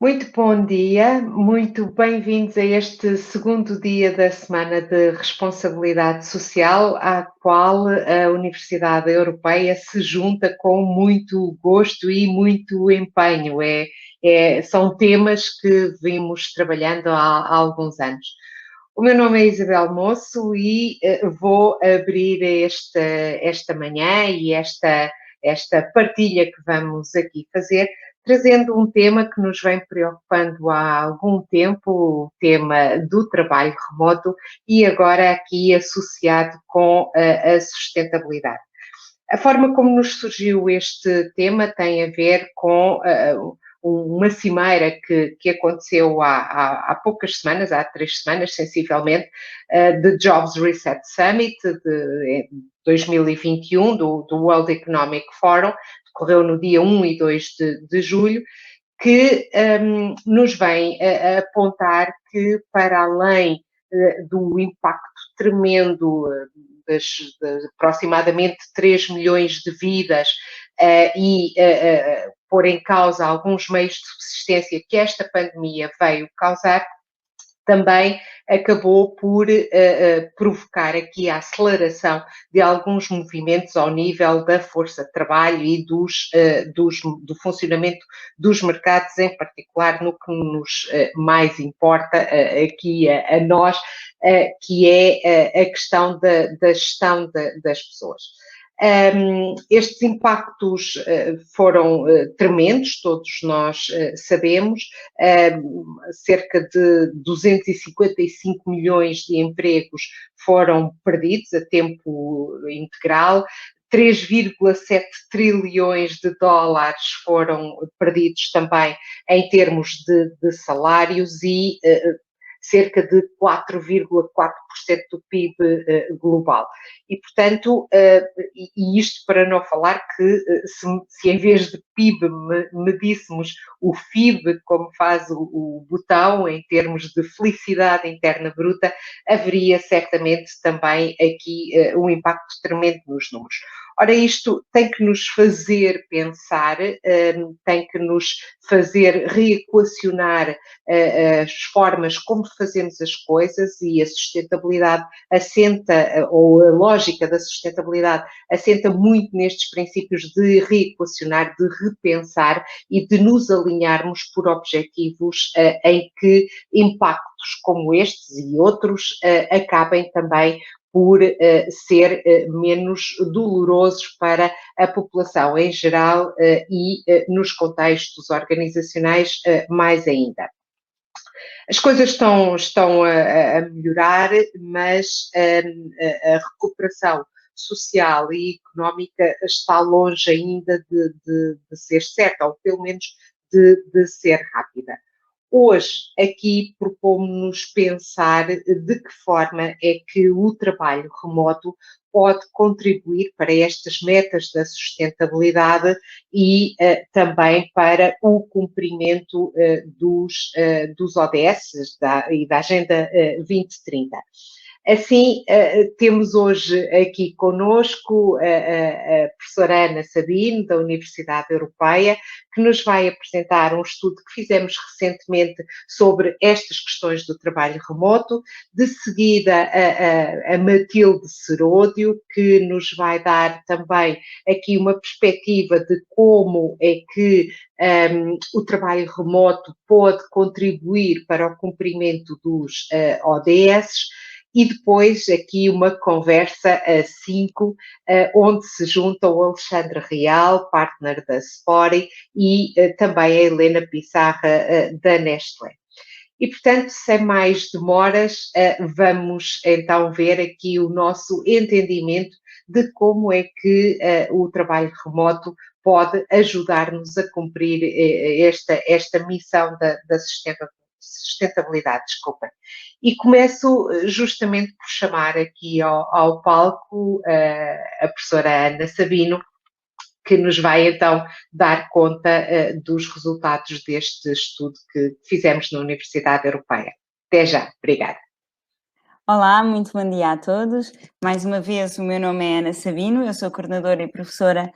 Muito bom dia, muito bem-vindos a este segundo dia da Semana de Responsabilidade Social, à qual a Universidade Europeia se junta com muito gosto e muito empenho. São temas que vimos trabalhando há alguns anos. O meu nome é Isabel Moço e vou abrir esta manhã e esta partilha que vamos aqui fazer, trazendo um tema que nos vem preocupando há algum tempo, o tema do trabalho remoto e agora aqui associado com a sustentabilidade. A forma como nos surgiu este tema tem a ver com uma cimeira que aconteceu há poucas semanas, há 3 semanas, sensivelmente, de Jobs Reset Summit de 2021, do World Economic Forum, decorreu no dia 1 e 2 de julho, que nos vem a apontar que, para além do impacto tremendo de aproximadamente 3 milhões de vidas e pôr em causa alguns meios de subsistência que esta pandemia veio causar, também acabou por provocar aqui a aceleração de alguns movimentos ao nível da força de trabalho e do funcionamento dos mercados, em particular no que nos mais importa aqui a nós, que é a questão da gestão das pessoas. Estes impactos foram tremendos, todos nós sabemos, cerca de 255 milhões de empregos foram perdidos a tempo integral, 3,7 trilhões de dólares foram perdidos também em termos de salários e cerca de 4,4% do PIB global. E, portanto, e isto para não falar que se em vez de PIB medíssemos o FIB, como faz o botão, em termos de felicidade interna bruta, haveria certamente também aqui um impacto tremendo nos números. Ora, isto tem que nos fazer pensar, tem que nos fazer reequacionar as formas como fazemos as coisas, e a sustentabilidade assenta, ou a lógica da sustentabilidade assenta muito nestes princípios de reequacionar, de repensar e de nos alinharmos por objetivos em que impactos como estes e outros acabem também por ser menos dolorosos para a população em geral e nos contextos organizacionais mais ainda. As coisas estão a melhorar, mas a recuperação social e económica está longe ainda de ser certa, ou pelo menos de ser rápida. Hoje, aqui propomos-nos pensar de que forma é que o trabalho remoto pode contribuir para estas metas da sustentabilidade e também para o cumprimento dos ODS e da Agenda 2030. Assim, temos hoje aqui conosco a professora Ana Sabino, da Universidade Europeia, que nos vai apresentar um estudo que fizemos recentemente sobre estas questões do trabalho remoto. De seguida, a Matilde Seródio, que nos vai dar também aqui uma perspectiva de como é que o trabalho remoto pode contribuir para o cumprimento dos ODS. E depois aqui uma conversa a 5, onde se junta o Alexandre Real, partner da Spori, e também a Helena Pissarra, da Nestlé. E, portanto, sem mais demoras, vamos então ver aqui o nosso entendimento de como é que o trabalho remoto pode ajudar-nos a cumprir esta missão da sustentabilidade, desculpem. E começo justamente por chamar aqui ao palco a professora Ana Sabino, que nos vai então dar conta dos resultados deste estudo que fizemos na Universidade Europeia. Até já, obrigada. Olá, muito bom dia a todos. Mais uma vez, o meu nome é Ana Sabino, eu sou coordenadora e professora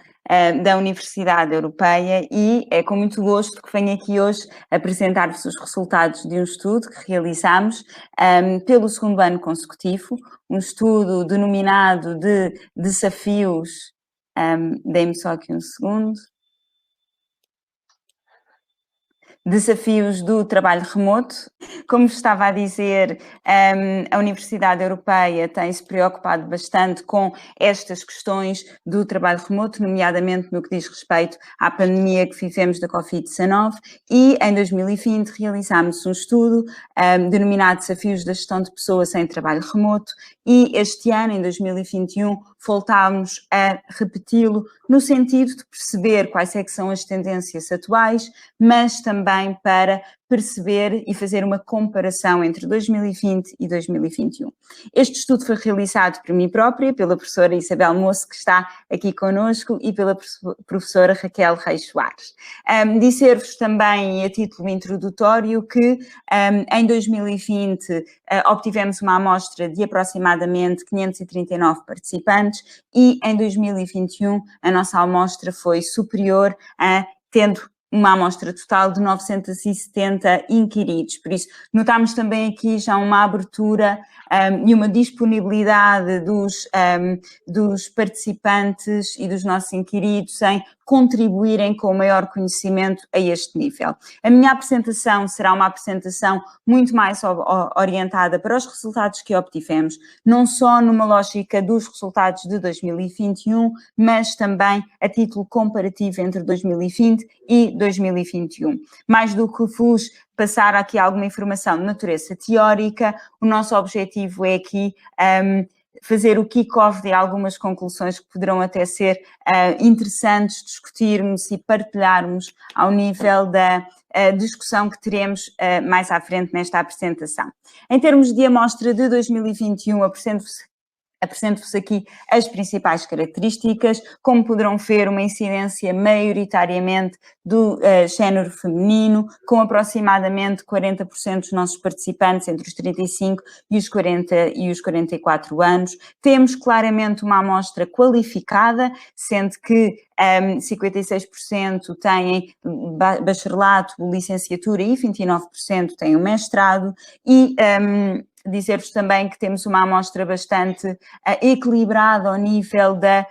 da Universidade Europeia e é com muito gosto que venho aqui hoje apresentar-vos os resultados de um estudo que realizámos pelo segundo ano consecutivo, um estudo denominado de desafios. Dê-me só aqui um segundo. Desafios do trabalho remoto. Como estava a dizer, a Universidade Europeia tem-se preocupado bastante com estas questões do trabalho remoto, nomeadamente no que diz respeito à pandemia que vivemos da Covid-19, e em 2020 realizámos um estudo denominado Desafios da Gestão de Pessoas em Trabalho Remoto, e este ano, em 2021, voltámos a repeti-lo no sentido de perceber quais é que são as tendências atuais, mas também para perceber e fazer uma comparação entre 2020 e 2021. Este estudo foi realizado por mim própria, pela professora Isabel Moço, que está aqui connosco, e pela professora Raquel Reis Soares. Dizer-vos também, a título introdutório, que em 2020 obtivemos uma amostra de aproximadamente 539 participantes e em 2021 a nossa amostra foi superior tendo uma amostra total de 970 inquiridos. Por isso, notámos também aqui já uma abertura e uma disponibilidade dos participantes e dos nossos inquiridos em contribuírem com o maior conhecimento a este nível. A minha apresentação será uma apresentação muito mais orientada para os resultados que obtivemos, não só numa lógica dos resultados de 2021, mas também a título comparativo entre 2020 e 2021. Mais do que vos passar aqui alguma informação de natureza teórica, o nosso objetivo é aqui fazer o kick-off de algumas conclusões que poderão até ser interessantes discutirmos e partilharmos ao nível da discussão que teremos mais à frente nesta apresentação. Em termos de amostra de 2021, apresento-vos aqui as principais características. Como poderão ver, uma incidência maioritariamente do género feminino, com aproximadamente 40% dos nossos participantes entre os 35 e os 44 anos. Temos claramente uma amostra qualificada, sendo que 56% têm bacharelato, licenciatura e 29% têm o mestrado, e dizer-vos também que temos uma amostra bastante equilibrada ao nível das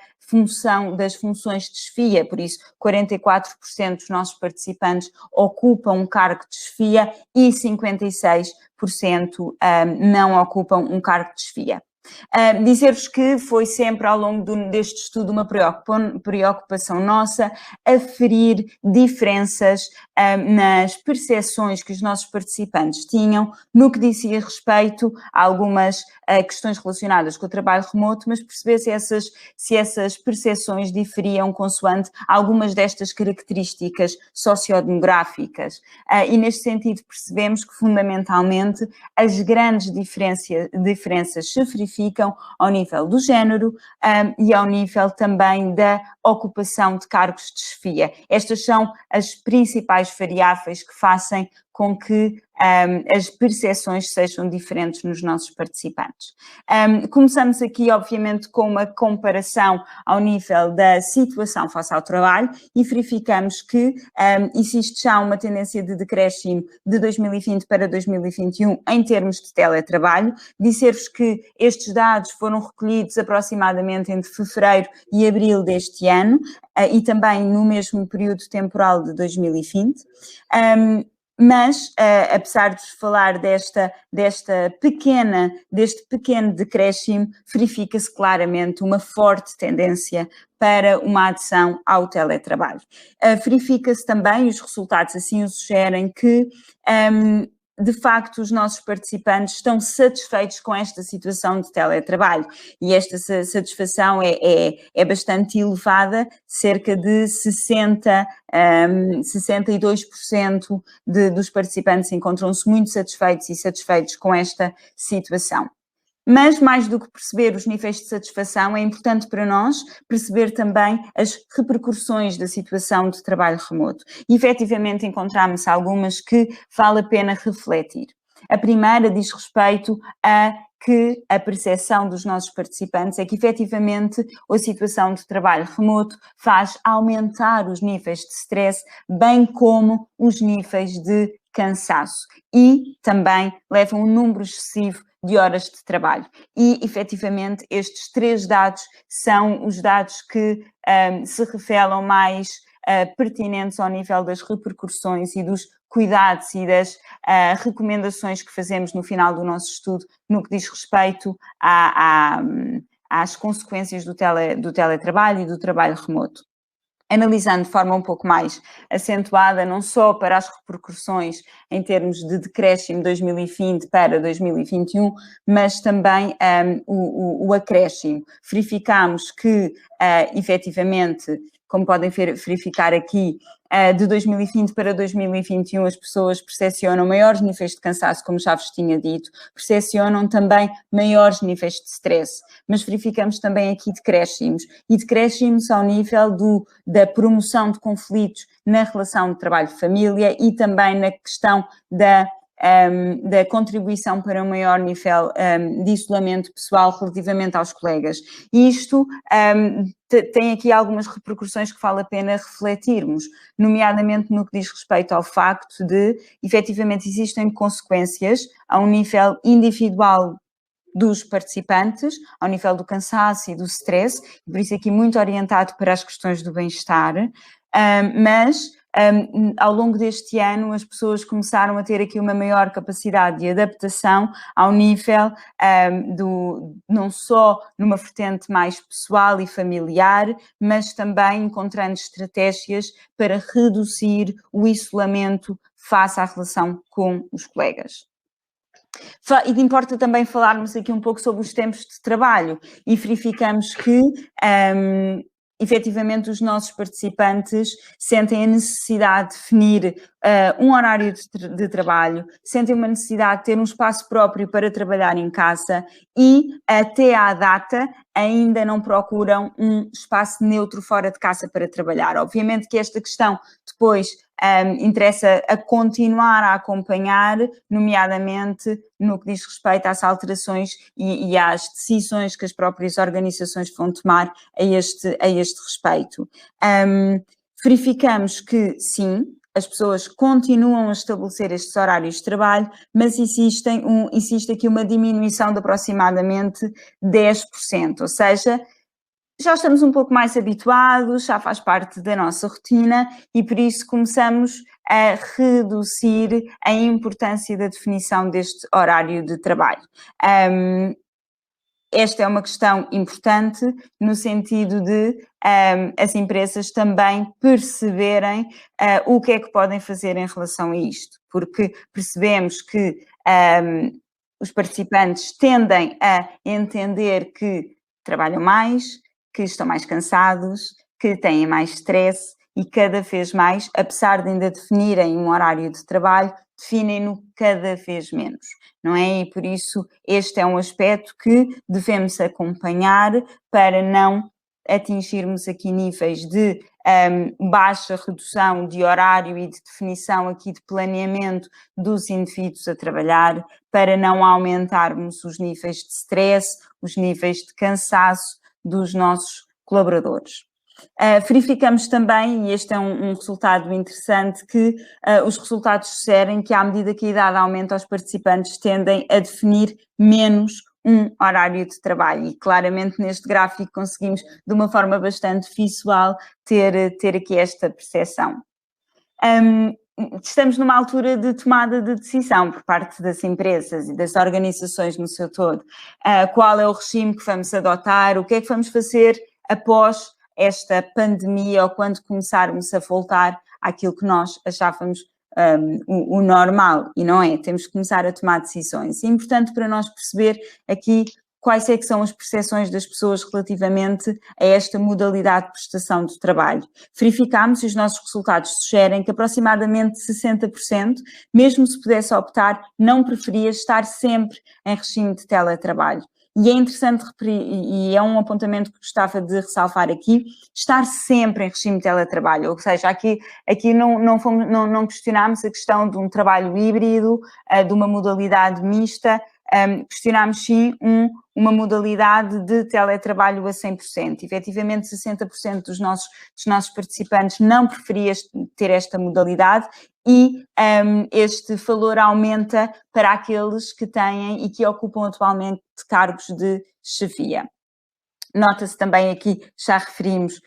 funções de chefia, por isso 44% dos nossos participantes ocupam um cargo de chefia e 56% não ocupam um cargo de chefia. Dizer-vos que foi sempre ao longo deste estudo uma preocupação nossa aferir diferenças nas percepções que os nossos participantes tinham no que dizia respeito a algumas questões relacionadas com o trabalho remoto, mas perceber se essas percepções diferiam consoante algumas destas características sociodemográficas. E neste sentido percebemos que fundamentalmente as grandes diferenças se verificam ao nível do género e ao nível também da ocupação de cargos de chefia. Estas são as principais variáveis que fazem com que as percepções sejam diferentes nos nossos participantes. Começamos aqui, obviamente, com uma comparação ao nível da situação face ao trabalho e verificamos que existe já uma tendência de decréscimo de 2020 para 2021 em termos de teletrabalho. Dizer-vos que estes dados foram recolhidos aproximadamente entre fevereiro e abril deste ano e também no mesmo período temporal de 2020. Mas, apesar de vos falar deste pequeno decréscimo, verifica-se claramente uma forte tendência para uma adesão ao teletrabalho. Verifica-se também, os resultados assim o sugerem, que de facto os nossos participantes estão satisfeitos com esta situação de teletrabalho e esta satisfação é bastante elevada, cerca de 62% dos participantes encontram-se muito satisfeitos com esta situação. Mas, mais do que perceber os níveis de satisfação, é importante para nós perceber também as repercussões da situação de trabalho remoto. E, efetivamente, encontramos algumas que vale a pena refletir. A primeira diz respeito a que a percepção dos nossos participantes é que, efetivamente, a situação de trabalho remoto faz aumentar os níveis de stress, bem como os níveis de cansaço, e também leva a um número excessivo de horas de trabalho. E, efetivamente, estes 3 dados são os dados que se revelam mais pertinentes ao nível das repercussões e dos cuidados e das recomendações que fazemos no final do nosso estudo no que diz respeito às consequências do teletrabalho e do trabalho remoto. Analisando de forma um pouco mais acentuada, não só para as repercussões em termos de decréscimo de 2020 para 2021, mas também o acréscimo. Verificamos que, efetivamente, como podem verificar aqui, de 2020 para 2021 as pessoas percepcionam maiores níveis de cansaço, como já vos tinha dito, percepcionam também maiores níveis de stress, mas verificamos também aqui decréscimos, e decréscimos ao nível da promoção de conflitos na relação de trabalho-família e também na questão da contribuição para um maior nível de isolamento pessoal relativamente aos colegas. E isto tem aqui algumas repercussões que vale a pena refletirmos, nomeadamente no que diz respeito ao facto de, efetivamente, existem consequências a um nível individual dos participantes, ao nível do cansaço e do stress, por isso aqui muito orientado para as questões do bem-estar, mas ao longo deste ano as pessoas começaram a ter aqui uma maior capacidade de adaptação ao nível não só numa vertente mais pessoal e familiar, mas também encontrando estratégias para reduzir o isolamento face à relação com os colegas. E importa também falarmos aqui um pouco sobre os tempos de trabalho, e verificamos que efetivamente os nossos participantes sentem a necessidade de definir um horário de trabalho, sentem uma necessidade de ter um espaço próprio para trabalhar em casa e, até à data, ainda não procuram um espaço neutro fora de casa para trabalhar. Obviamente que esta questão depois interessa a continuar a acompanhar, nomeadamente no que diz respeito às alterações e às decisões que as próprias organizações vão tomar a este respeito. Verificamos que, sim, as pessoas continuam a estabelecer estes horários de trabalho, mas existe aqui uma diminuição de aproximadamente 10%, ou seja, já estamos um pouco mais habituados, já faz parte da nossa rotina e por isso começamos a reduzir a importância da definição deste horário de trabalho. Esta é uma questão importante no sentido de as empresas também perceberem o que é que podem fazer em relação a isto, porque percebemos que os participantes tendem a entender que trabalham mais, que estão mais cansados, que têm mais stress e cada vez mais, apesar de ainda definirem um horário de trabalho, definem-no cada vez menos, não é? E por isso este é um aspecto que devemos acompanhar para não atingirmos aqui níveis de baixa redução de horário e de definição aqui de planeamento dos indivíduos a trabalhar, para não aumentarmos os níveis de stress, os níveis de cansaço dos nossos colaboradores. Verificamos também, e este é um resultado interessante, que os resultados sugerem que à medida que a idade aumenta, os participantes tendem a definir menos um horário de trabalho, e claramente neste gráfico conseguimos de uma forma bastante visual ter aqui esta percepção. Estamos numa altura de tomada de decisão por parte das empresas e das organizações no seu todo. Qual é o regime que vamos adotar? O que é que vamos fazer após esta pandemia ou quando começarmos a voltar àquilo que nós achávamos o normal? E não é, temos que começar a tomar decisões. É importante para nós perceber aqui quais é que são as percepções das pessoas relativamente a esta modalidade de prestação de trabalho. Verificámos e os nossos resultados sugerem que aproximadamente 60%, mesmo se pudesse optar, não preferia estar sempre em regime de teletrabalho. E é interessante, e é um apontamento que gostava de ressalvar aqui, estar sempre em regime de teletrabalho, ou seja, aqui não questionámos a questão de um trabalho híbrido, de uma modalidade mista, questionámos sim uma modalidade de teletrabalho a 100%. Efetivamente, 60% dos nossos participantes não preferia ter esta modalidade e este valor aumenta para aqueles que têm e que ocupam atualmente cargos de chefia. Nota-se também aqui, já referimos,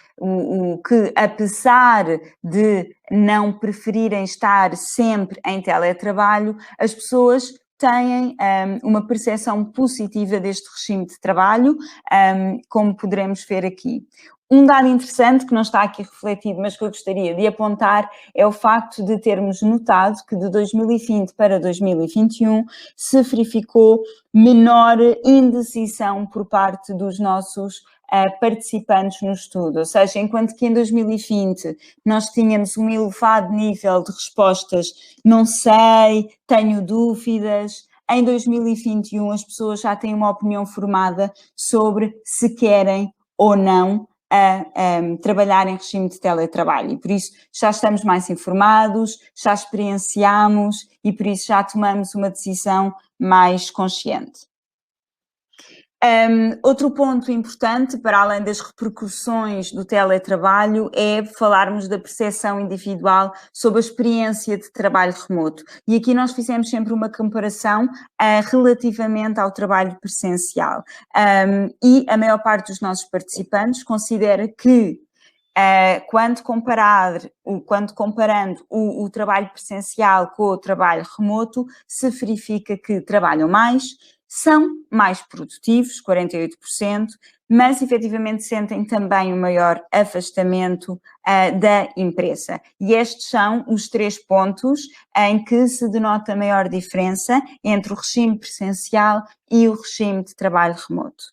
que apesar de não preferirem estar sempre em teletrabalho, as pessoas têm uma percepção positiva deste regime de trabalho, como poderemos ver aqui. Um dado interessante que não está aqui refletido, mas que eu gostaria de apontar, é o facto de termos notado que de 2020 para 2021 se verificou menor indecisão por parte dos nossos participantes no estudo, ou seja, enquanto que em 2020 nós tínhamos um elevado nível de respostas, não sei, tenho dúvidas, em 2021 as pessoas já têm uma opinião formada sobre se querem ou não trabalhar em regime de teletrabalho e por isso já estamos mais informados, já experienciamos e por isso já tomamos uma decisão mais consciente. Outro ponto importante, para além das repercussões do teletrabalho, é falarmos da percepção individual sobre a experiência de trabalho remoto. E aqui nós fizemos sempre uma comparação relativamente ao trabalho presencial. E a maior parte dos nossos participantes considera que quando comparando o trabalho presencial com o trabalho remoto, se verifica que trabalham mais, são mais produtivos, 48%, mas efetivamente sentem também um maior afastamento da empresa. E estes são os 3 pontos em que se denota a maior diferença entre o regime presencial e o regime de trabalho remoto.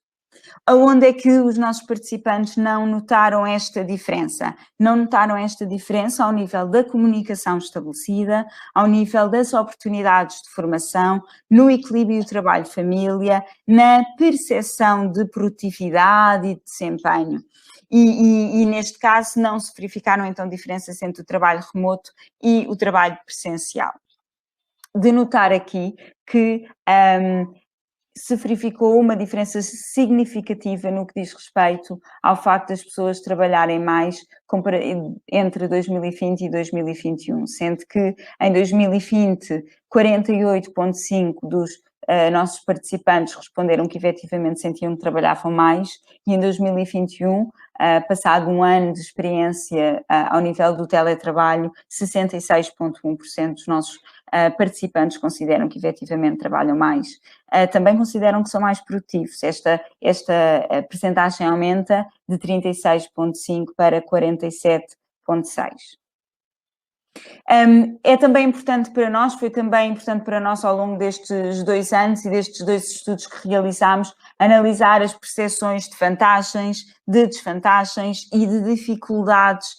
Aonde é que os nossos participantes não notaram esta diferença? Não notaram esta diferença ao nível da comunicação estabelecida, ao nível das oportunidades de formação, no equilíbrio trabalho-família, na percepção de produtividade e de desempenho. E neste caso não se verificaram então diferenças entre o trabalho remoto e o trabalho presencial. De notar aqui que se verificou uma diferença significativa no que diz respeito ao facto das pessoas trabalharem mais entre 2020 e 2021, sendo que em 2020 48,5% dos nossos participantes responderam que efetivamente sentiam que trabalhavam mais e em 2021, passado um ano de experiência ao nível do teletrabalho, 66,1% dos nossos participantes consideram que efetivamente trabalham mais. Também consideram que são mais produtivos. Esta percentagem aumenta de 36,5% para 47,6%. É também importante para nós, foi também importante para nós ao longo destes 2 anos e destes 2 estudos que realizámos, analisar as percepções de vantagens, de desvantagens e de dificuldades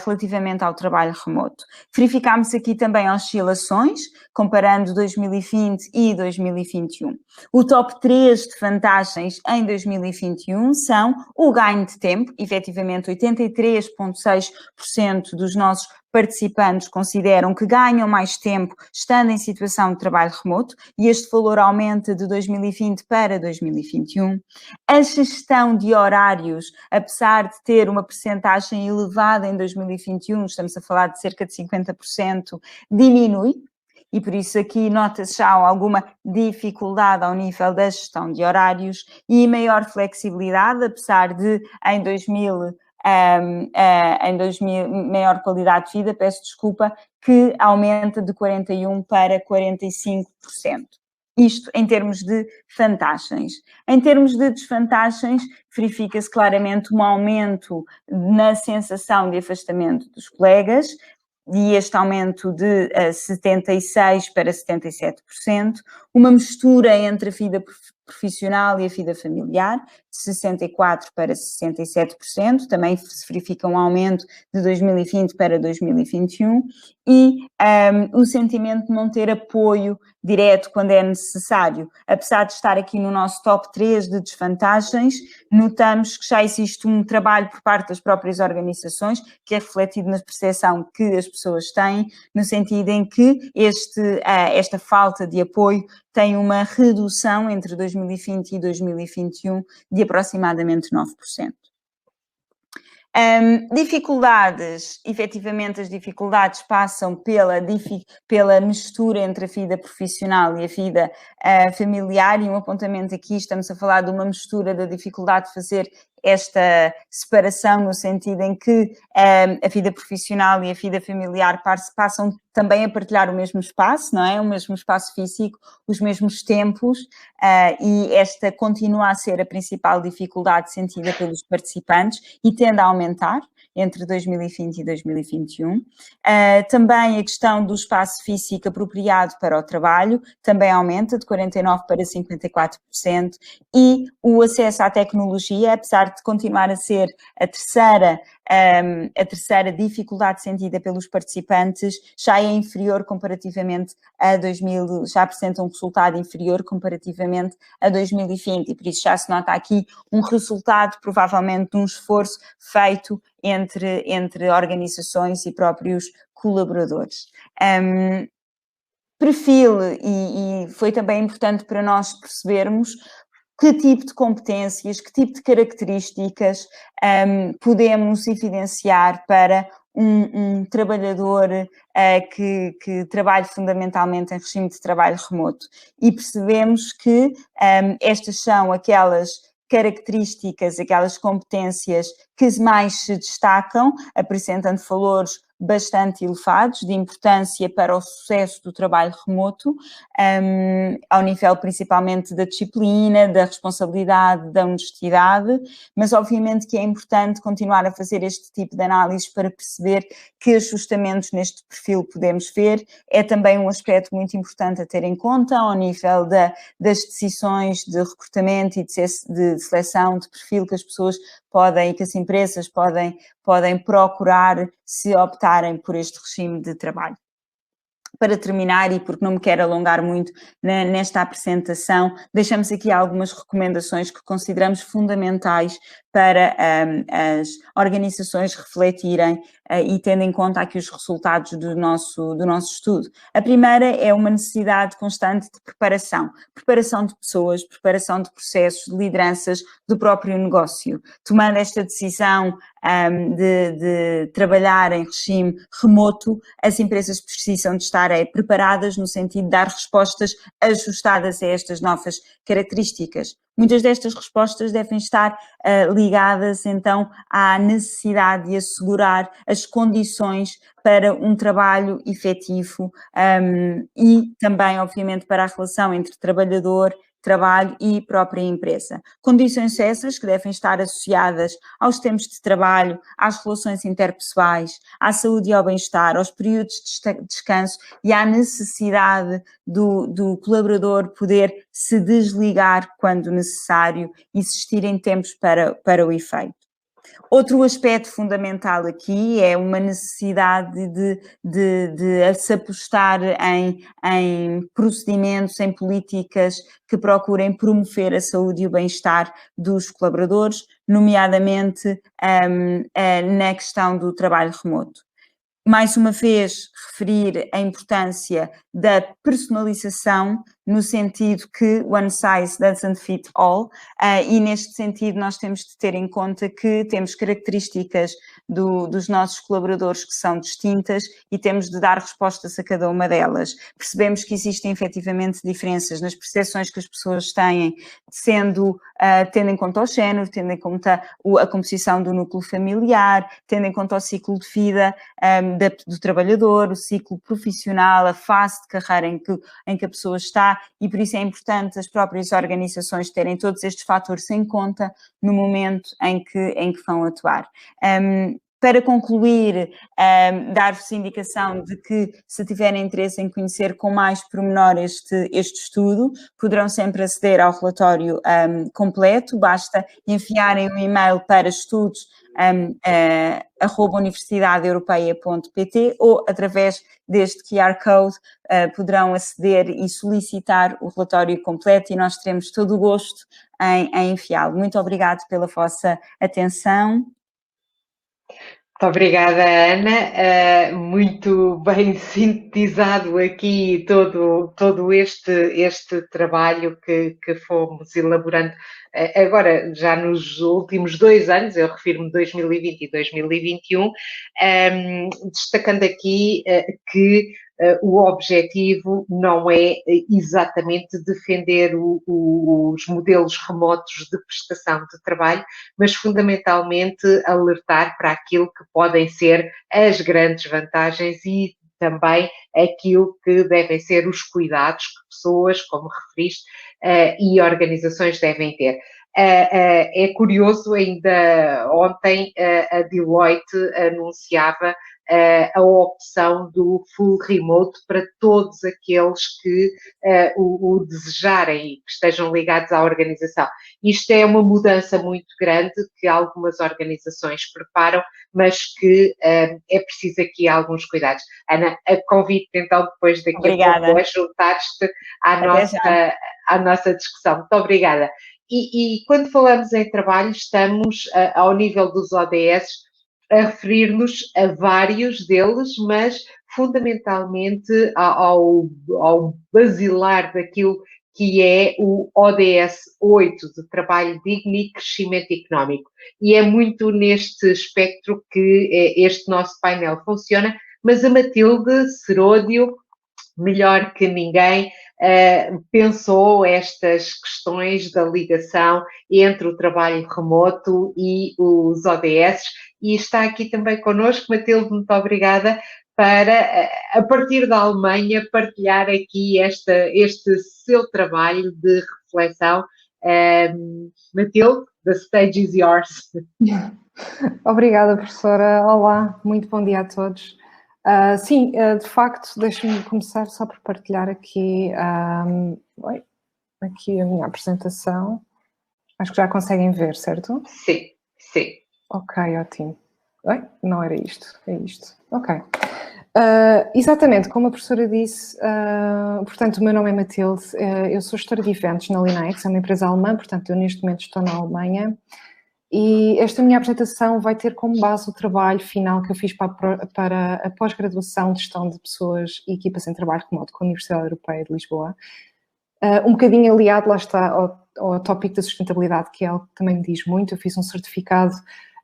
relativamente ao trabalho remoto. Verificámos aqui também oscilações, comparando 2020 e 2021. O top 3 de vantagens em 2021 são o ganho de tempo, efetivamente 83,6% dos nossos participantes consideram que ganham mais tempo estando em situação de trabalho remoto e este valor aumenta de 2020 para 2021. A gestão de horários, apesar de ter uma percentagem elevada em 2021, estamos a falar de cerca de 50%, diminui. E por isso aqui nota-se já alguma dificuldade ao nível da gestão de horários e maior flexibilidade, apesar de em 2000 maior qualidade de vida, peço desculpa, que aumenta de 41% para 45%. Isto em termos de vantagens. Em termos de desvantagens, verifica-se claramente um aumento na sensação de afastamento dos colegas, e este aumento de 76% para 77%, uma mistura entre a vida profissional e a vida familiar, 64% para 67%, também se verifica um aumento de 2020 para 2021, e o sentimento de não ter apoio direto quando é necessário. Apesar de estar aqui no nosso top 3 de desvantagens, notamos que já existe um trabalho por parte das próprias organizações, que é refletido na percepção que as pessoas têm, no sentido em que esta falta de apoio tem uma redução entre 2020 e 2021 de aproximadamente 9%. Dificuldades, efetivamente as dificuldades passam pela mistura entre a vida profissional e a vida familiar, e um apontamento aqui, estamos a falar de uma mistura da dificuldade de fazer esta separação, no sentido em que a vida profissional e a vida familiar passam também a partilhar o mesmo espaço, não é? O mesmo espaço físico, os mesmos tempos, e esta continua a ser a principal dificuldade sentida pelos participantes e tende a aumentar entre 2020 e 2021. Também a questão do espaço físico apropriado para o trabalho também aumenta de 49% para 54%, e o acesso à tecnologia, apesar de continuar a ser a terceira dificuldade sentida pelos participantes, já é inferior comparativamente a 2000, já apresenta um resultado inferior comparativamente a 2020, e por isso já se nota aqui um resultado, provavelmente, de um esforço feito entre organizações e próprios colaboradores. Perfil, e foi também importante para nós percebermos que tipo de competências, que tipo de características podemos evidenciar para um trabalhador que trabalhe fundamentalmente em regime de trabalho remoto. E percebemos que estas são aquelas características, aquelas competências que mais se destacam, apresentando valores bastante elevados de importância para o sucesso do trabalho remoto, ao nível principalmente da disciplina, da responsabilidade, da honestidade, mas obviamente que é importante continuar a fazer este tipo de análises para perceber que ajustamentos neste perfil podemos ver. É também um aspecto muito importante a ter em conta ao nível das decisões de recrutamento e de seleção de perfil que as pessoas podem, que as empresas podem procurar se optarem por este regime de trabalho. Para terminar, e porque não me quero alongar muito nesta apresentação, deixamos aqui algumas recomendações que consideramos fundamentais para as organizações refletirem e tendo em conta aqui os resultados do nosso estudo. A primeira é uma necessidade constante de preparação de pessoas, preparação de processos, de lideranças do próprio negócio. Tomando esta decisão de trabalhar em regime remoto, as empresas precisam de estar preparadas no sentido de dar respostas ajustadas a estas novas características. Muitas destas respostas devem estar ligadas, então, à necessidade de assegurar as condições para um trabalho efetivo e também, obviamente, para a relação entre trabalhador, trabalho e própria empresa. Condições essas que devem estar associadas aos tempos de trabalho, às relações interpessoais, à saúde e ao bem-estar, aos períodos de descanso e à necessidade do colaborador poder se desligar quando necessário e existirem tempos para o efeito. Outro aspecto fundamental aqui é uma necessidade de se apostar em procedimentos, em políticas que procurem promover a saúde e o bem-estar dos colaboradores, nomeadamente na questão do trabalho remoto. Mais uma vez, referir a importância da personalização, no sentido que one size doesn't fit all, e neste sentido nós temos de ter em conta que temos características dos nossos colaboradores que são distintas e temos de dar respostas a cada uma delas. Percebemos que existem efetivamente diferenças nas percepções que as pessoas têm, tendo em conta o género, tendo em conta a composição do núcleo familiar, tendo em conta o ciclo de vida do trabalhador, o ciclo profissional, a fase de carreira em que a pessoa está, e por isso é importante as próprias organizações terem todos estes fatores em conta no momento em que vão atuar. Para concluir, dar-vos indicação de que, se tiverem interesse em conhecer com mais pormenor este estudo, poderão sempre aceder ao relatório completo, basta enviarem um e-mail para estudos@universidadeeuropeia.pt ou, através deste QR Code, poderão aceder e solicitar o relatório completo e nós teremos todo o gosto em enviá-lo. Muito obrigada pela vossa atenção. Muito obrigada, Ana. Muito bem sintetizado aqui todo este trabalho que fomos elaborando agora já nos últimos 2 anos, eu refiro-me 2020 e 2021, destacando aqui que o objetivo não é exatamente defender os modelos remotos de prestação de trabalho, mas fundamentalmente alertar para aquilo que podem ser as grandes vantagens e também aquilo que devem ser os cuidados que pessoas, como referiste, e organizações devem ter. É curioso, ainda ontem a Deloitte anunciava a opção do full remote para todos aqueles que o desejarem e que estejam ligados à organização. Isto é uma mudança muito grande que algumas organizações preparam, mas que é preciso aqui alguns cuidados. Ana, convido então depois daqui Obrigada. a pouco a juntar-te à nossa discussão. Muito obrigada. E quando falamos em trabalho, estamos ao nível dos ODS a referir-nos a vários deles, mas fundamentalmente ao basilar daquilo que é o ODS 8, de trabalho digno e crescimento económico. E é muito neste espectro que este nosso painel funciona, mas a Matilde Seródio, melhor que ninguém, pensou estas questões da ligação entre o trabalho remoto e os ODS e está aqui também connosco. Matilde, muito obrigada para, a partir da Alemanha, partilhar aqui este seu trabalho de reflexão. Matilde, the stage is yours. Obrigada, professora. Olá, muito bom dia a todos. Sim, de facto, deixem-me começar só por partilhar aqui a minha apresentação. Acho que já conseguem ver, certo? Sim, sim. Ok, ótimo. Não era isto, é isto. Ok. Exatamente, como a professora disse, portanto, o meu nome é Matilde, eu sou gestora de eventos na Linex, é uma empresa alemã, portanto, eu neste momento estou na Alemanha. E esta minha apresentação vai ter como base o trabalho final que eu fiz para a pós-graduação de gestão de pessoas e equipas em trabalho remoto com a Universidade Europeia de Lisboa. Um bocadinho aliado, lá está, ao tópico da sustentabilidade, que é algo que também me diz muito. Eu fiz um certificado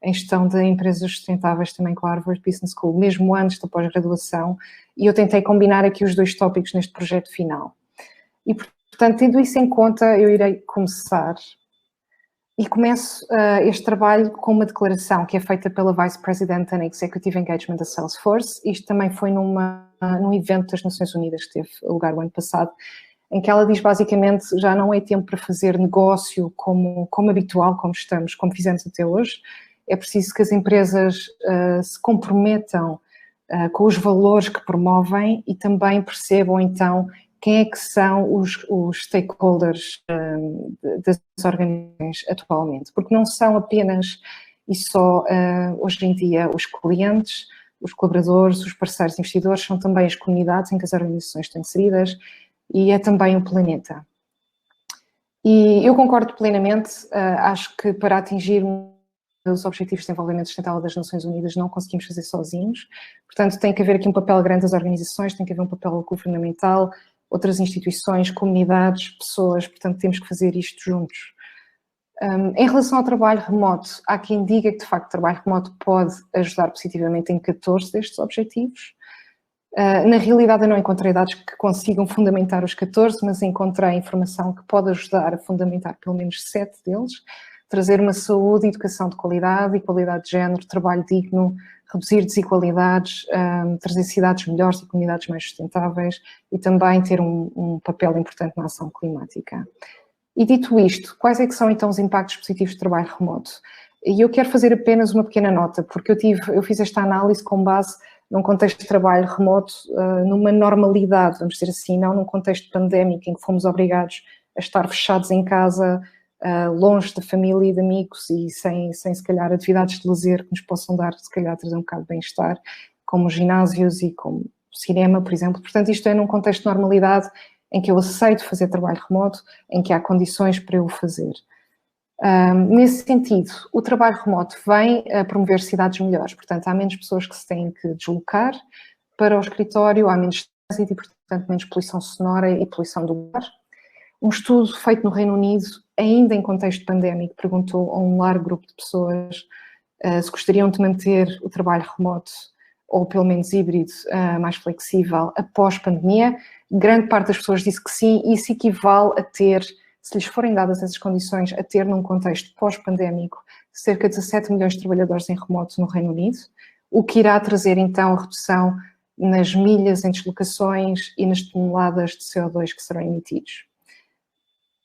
em gestão de empresas sustentáveis também com a Harvard Business School, mesmo antes da pós-graduação, e eu tentei combinar aqui os dois tópicos neste projeto final. E, portanto, tendo isso em conta, eu irei começar. E começo este trabalho com uma declaração que é feita pela Vice President and Executive Engagement da Salesforce. Isto também foi num evento das Nações Unidas que teve lugar o ano passado, em que ela diz basicamente já não é tempo para fazer negócio como habitual, como fizemos até hoje. É preciso que as empresas se comprometam com os valores que promovem e também percebam então quem é que são os stakeholders das organizações atualmente, porque não são apenas e só, hoje em dia, os clientes, os colaboradores, os parceiros investidores, são também as comunidades em que as organizações estão inseridas e é também o planeta. E eu concordo plenamente, acho que para atingir os Objetivos de Desenvolvimento Sustentável das Nações Unidas não conseguimos fazer sozinhos, portanto tem que haver aqui um papel grande das organizações, tem que haver um papel governamental, outras instituições, comunidades, pessoas, portanto temos que fazer isto juntos. Em relação ao trabalho remoto, há quem diga que de facto o trabalho remoto pode ajudar positivamente em 14 destes objetivos. Na realidade eu não encontrei dados que consigam fundamentar os 14, mas encontrei informação que pode ajudar a fundamentar pelo menos 7 deles, trazer uma saúde e educação de qualidade, igualdade de género, trabalho digno, reduzir desigualdades, trazer cidades melhores e comunidades mais sustentáveis e também ter um papel importante na ação climática. E dito isto, quais é que são então os impactos positivos do trabalho remoto? E eu quero fazer apenas uma pequena nota, porque eu fiz esta análise com base num contexto de trabalho remoto, numa normalidade, vamos dizer assim, não num contexto pandémico em que fomos obrigados a estar fechados em casa, longe da família e de amigos e sem se calhar atividades de lazer que nos possam dar, se calhar trazer um bocado de bem-estar, como ginásios e como cinema, por exemplo. Portanto, isto é num contexto de normalidade em que eu aceito fazer trabalho remoto, em que há condições para eu o fazer. Nesse sentido, o trabalho remoto vem a promover cidades melhores, portanto, há menos pessoas que se têm que deslocar para o escritório, há menos trânsito e, portanto, menos poluição sonora e poluição do ar. Um estudo feito no Reino Unido, ainda em contexto pandémico, perguntou a um largo grupo de pessoas se gostariam de manter o trabalho remoto ou pelo menos híbrido, mais flexível, após pandemia. Grande parte das pessoas disse que sim, e isso equivale a ter, se lhes forem dadas essas condições, a ter num contexto pós-pandémico cerca de 17 milhões de trabalhadores em remoto no Reino Unido, o que irá trazer então a redução nas milhas em deslocações e nas toneladas de CO2 que serão emitidos.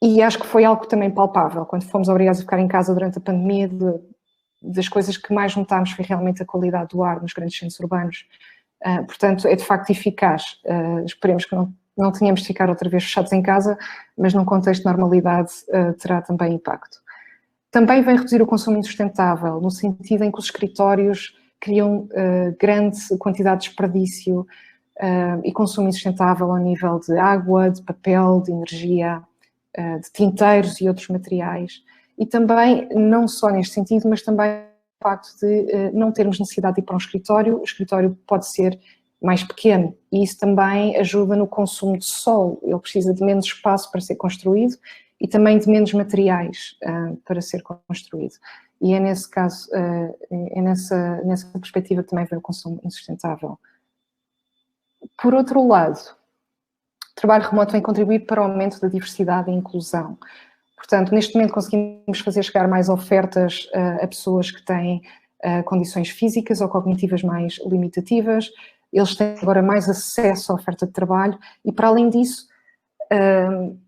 E acho que foi algo também palpável, quando fomos obrigados a ficar em casa durante a pandemia, das coisas que mais notámos foi realmente a qualidade do ar nos grandes centros urbanos. Portanto, é de facto eficaz. Esperemos que não tenhamos de ficar outra vez fechados em casa, mas num contexto de normalidade terá também impacto. Também vem reduzir o consumo insustentável, no sentido em que os escritórios criam grande quantidade de desperdício e consumo insustentável ao nível de água, de papel, de energia, de tinteiros e outros materiais. E também, não só neste sentido, mas também o facto de não termos necessidade de ir para um escritório, o escritório pode ser mais pequeno e isso também ajuda no consumo de solo, ele precisa de menos espaço para ser construído e também de menos materiais para ser construído. E é nesse caso, é nessa perspectiva que também vem o consumo insustentável. Por outro lado, o trabalho remoto vem contribuir para o aumento da diversidade e inclusão. Portanto, neste momento conseguimos fazer chegar mais ofertas a pessoas que têm condições físicas ou cognitivas mais limitativas, eles têm agora mais acesso à oferta de trabalho e, para além disso,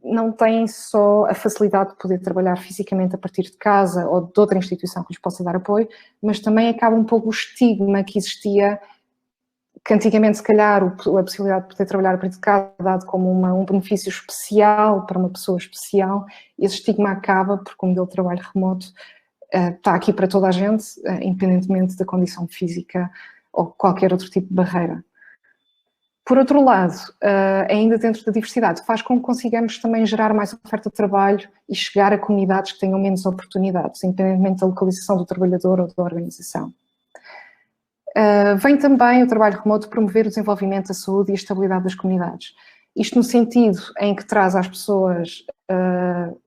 não têm só a facilidade de poder trabalhar fisicamente a partir de casa ou de outra instituição que lhes possa dar apoio, mas também acaba um pouco o estigma que existia, que antigamente, se calhar, a possibilidade de poder trabalhar a partir de casa dado como um benefício especial para uma pessoa especial, esse estigma acaba porque o modelo de trabalho remoto está aqui para toda a gente, independentemente da condição física ou qualquer outro tipo de barreira. Por outro lado, ainda dentro da diversidade, faz com que consigamos também gerar mais oferta de trabalho e chegar a comunidades que tenham menos oportunidades, independentemente da localização do trabalhador ou da organização. Vem também o trabalho remoto promover o desenvolvimento da saúde e a estabilidade das comunidades. Isto no sentido em que traz às pessoas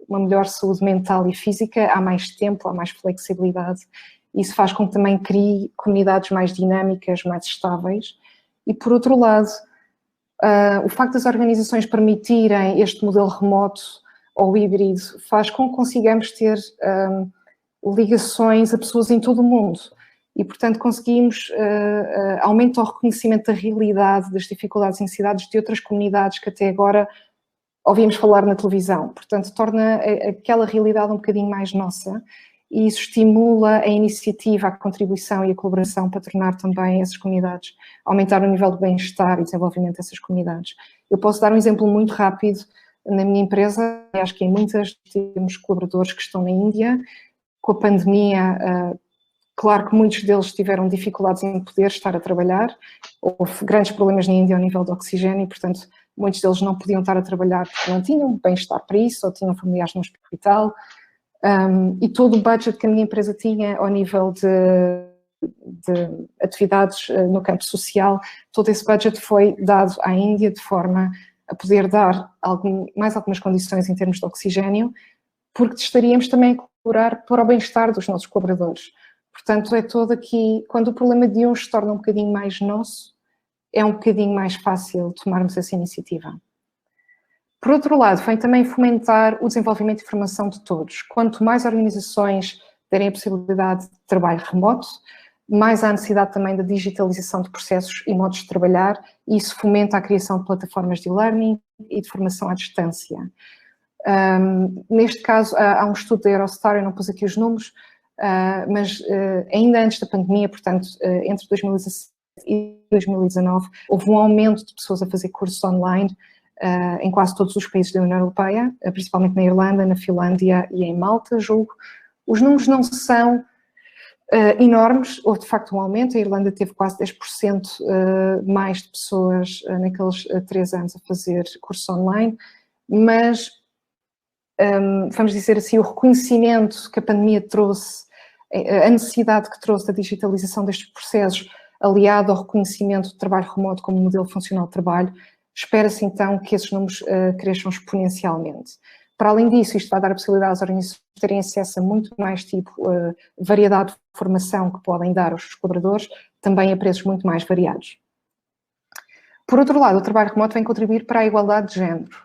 uma melhor saúde mental e física, há mais tempo, há mais flexibilidade. Isso faz com que também crie comunidades mais dinâmicas, mais estáveis. E, por outro lado, o facto das organizações permitirem este modelo remoto ou híbrido faz com que consigamos ter ligações a pessoas em todo o mundo. E, portanto, conseguimos aumento ao reconhecimento da realidade, das dificuldades e necessidades de outras comunidades que até agora ouvimos falar na televisão. Portanto, torna aquela realidade um bocadinho mais nossa e isso estimula a iniciativa, a contribuição e a colaboração para tornar também essas comunidades, aumentar o nível de bem-estar e desenvolvimento dessas comunidades. Eu posso dar um exemplo muito rápido. Na minha empresa, acho que em muitas temos colaboradores que estão na Índia. Com a pandemia, claro que muitos deles tiveram dificuldades em poder estar a trabalhar, houve grandes problemas na Índia ao nível do oxigênio e, portanto, muitos deles não podiam estar a trabalhar porque não tinham bem-estar para isso ou tinham familiares no hospital. E todo o budget que a minha empresa tinha ao nível de atividades no campo social, todo esse budget foi dado à Índia de forma a poder dar mais algumas condições em termos de oxigênio, porque estaríamos também a colaborar para o bem-estar dos nossos colaboradores. Portanto, é todo aqui, quando o problema de uns se torna um bocadinho mais nosso, é um bocadinho mais fácil tomarmos essa iniciativa. Por outro lado, vem também fomentar o desenvolvimento de formação de todos. Quanto mais organizações derem a possibilidade de trabalho remoto, mais há necessidade também da digitalização de processos e modos de trabalhar, e isso fomenta a criação de plataformas de e-learning e de formação à distância. Neste caso, há um estudo da Eurostar, eu não pus aqui os números, mas ainda antes da pandemia, portanto, entre 2017 e 2019, houve um aumento de pessoas a fazer cursos online em quase todos os países da União Europeia, principalmente na Irlanda, na Finlândia e em Malta, julgo. Os números não são enormes, houve de facto um aumento, a Irlanda teve quase 10% mais de pessoas naqueles 3 anos a fazer cursos online, mas, vamos dizer assim, o reconhecimento que a pandemia trouxe, a necessidade que trouxe da digitalização destes processos, aliado ao reconhecimento do trabalho remoto como modelo funcional de trabalho, espera-se então que esses números cresçam exponencialmente. Para além disso, isto vai dar a possibilidade às organizações de terem acesso a muito mais variedade de formação que podem dar aos seus colaboradores, também a preços muito mais variados. Por outro lado, o trabalho remoto vem contribuir para a igualdade de género.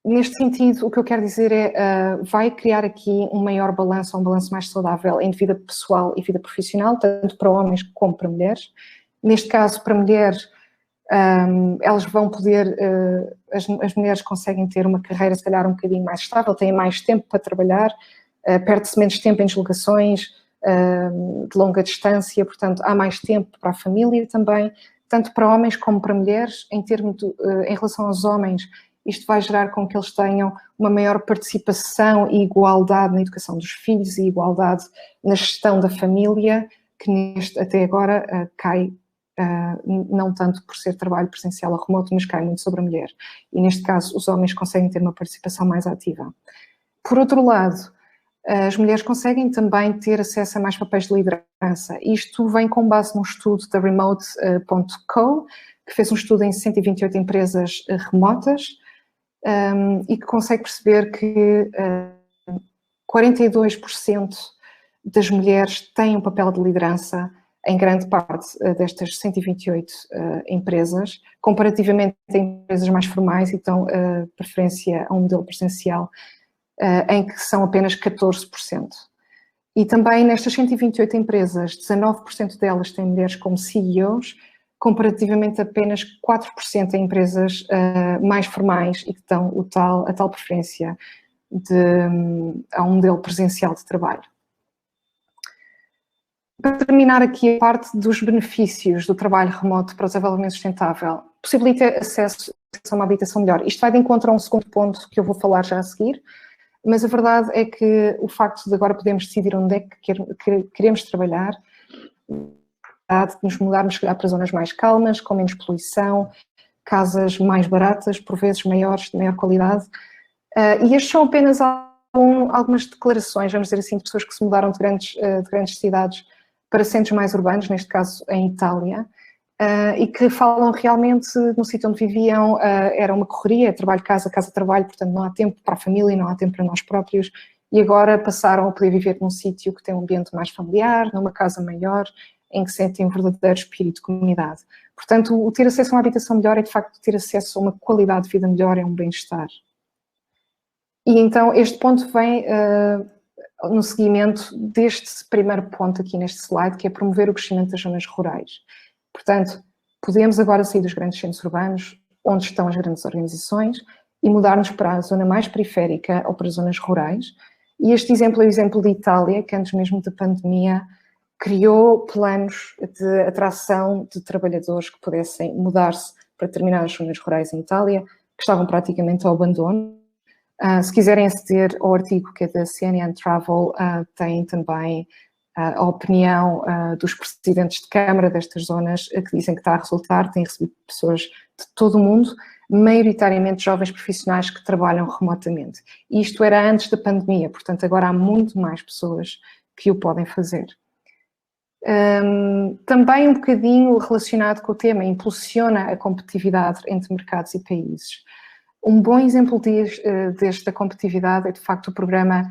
Neste sentido, o que eu quero dizer é, vai criar aqui um maior balanço, um balanço mais saudável entre vida pessoal e vida profissional, tanto para homens como para mulheres. Neste caso, para mulheres, elas vão poder, as mulheres conseguem ter uma carreira se calhar um bocadinho mais estável, têm mais tempo para trabalhar, perde-se menos tempo em deslocações de longa distância, portanto há mais tempo para a família também, tanto para homens como para mulheres. Em relação aos homens, isto vai gerar com que eles tenham uma maior participação e igualdade na educação dos filhos e igualdade na gestão da família, que até agora cai, não tanto por ser trabalho presencial ou remoto, mas cai muito sobre a mulher. E neste caso os homens conseguem ter uma participação mais ativa. Por outro lado, as mulheres conseguem também ter acesso a mais papéis de liderança. Isto vem com base num estudo da Remote.co, que fez um estudo em 128 empresas remotas, e que consegue perceber que 42% das mulheres têm um papel de liderança em grande parte destas 128 empresas, comparativamente a empresas mais formais e dão preferência a um modelo presencial, em que são apenas 14%. E também nestas 128 empresas, 19% delas têm mulheres como CEOs, comparativamente apenas 4% em empresas mais formais e que dão a tal preferência a um modelo presencial de trabalho. Para terminar aqui a parte dos benefícios do trabalho remoto para o desenvolvimento sustentável, possibilita acesso a uma habitação melhor. Isto vai de encontro a um segundo ponto que eu vou falar já a seguir, mas a verdade é que o facto de agora podermos decidir onde é que queremos trabalhar, de nos mudarmos, se calhar, para zonas mais calmas, com menos poluição, casas mais baratas, por vezes maiores, de maior qualidade. E estes são apenas algumas declarações, vamos dizer assim, de pessoas que se mudaram de grandes cidades para centros mais urbanos, neste caso em Itália, e que falam realmente no sítio onde viviam, era uma correria, trabalho-casa, casa-trabalho, portanto não há tempo para a família, não há tempo para nós próprios, e agora passaram a poder viver num sítio que tem um ambiente mais familiar, numa casa maior, em que sentem um verdadeiro espírito de comunidade. Portanto, o ter acesso a uma habitação melhor é, de facto, ter acesso a uma qualidade de vida melhor, é um bem-estar. E então este ponto vem no seguimento deste primeiro ponto aqui neste slide, que é promover o crescimento das zonas rurais. Portanto, podemos agora sair dos grandes centros urbanos, onde estão as grandes organizações, e mudar-nos para a zona mais periférica ou para zonas rurais. E este exemplo é o exemplo de Itália, que antes mesmo da pandemia criou planos de atração de trabalhadores que pudessem mudar-se para determinadas zonas rurais em Itália, que estavam praticamente ao abandono. Se quiserem aceder ao artigo que é da CNN Travel, tem também a opinião dos presidentes de Câmara destas zonas, que dizem que está a resultar, têm recebido pessoas de todo o mundo, maioritariamente jovens profissionais que trabalham remotamente. E isto era antes da pandemia, portanto agora há muito mais pessoas que o podem fazer. Também um bocadinho relacionado com o tema, impulsiona a competitividade entre mercados e países. Um bom exemplo desta competitividade é, de facto, o programa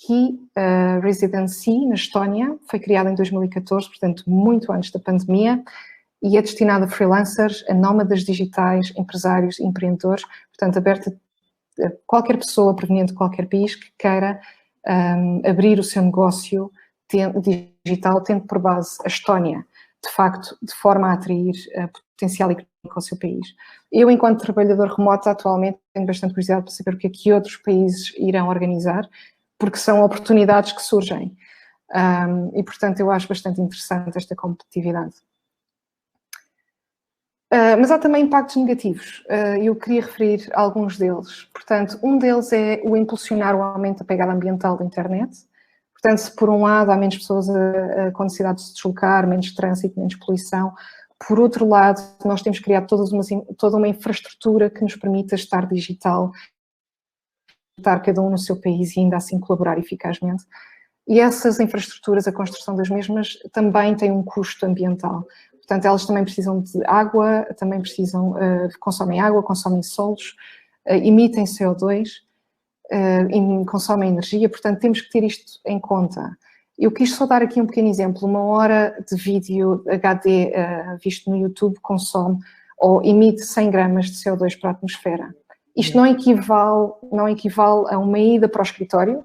e-Residency na Estónia, foi criado em 2014, portanto, muito antes da pandemia, e é destinado a freelancers, a nómadas digitais, empresários e empreendedores, portanto, aberto a qualquer pessoa proveniente de qualquer país que queira abrir o seu negócio digital, tendo por base a Estónia, de facto, de forma a atrair potencial económico ao seu país. Eu, enquanto trabalhador remoto, atualmente tenho bastante curiosidade para saber o que é que outros países irão organizar, porque são oportunidades que surgem. E, portanto, eu acho bastante interessante esta competitividade. Mas há também impactos negativos, eu queria referir alguns deles. Portanto, um deles é o impulsionar o aumento da pegada ambiental da internet. Portanto, se por um lado há menos pessoas com necessidade de se deslocar, menos trânsito, menos poluição, por outro lado, nós temos criado toda uma infraestrutura que nos permita estar digital, estar cada um no seu país e ainda assim colaborar eficazmente. E essas infraestruturas, a construção das mesmas, também tem um custo ambiental. Portanto, elas também precisam de água, também precisam, consomem água, consomem solos, emitem CO2, consomem energia, portanto, temos que ter isto em conta. Eu quis só dar aqui um pequeno exemplo. 1 hora de vídeo HD visto no YouTube consome ou emite 100 gramas de CO2 para a atmosfera. Isto não equivale a uma ida para o escritório,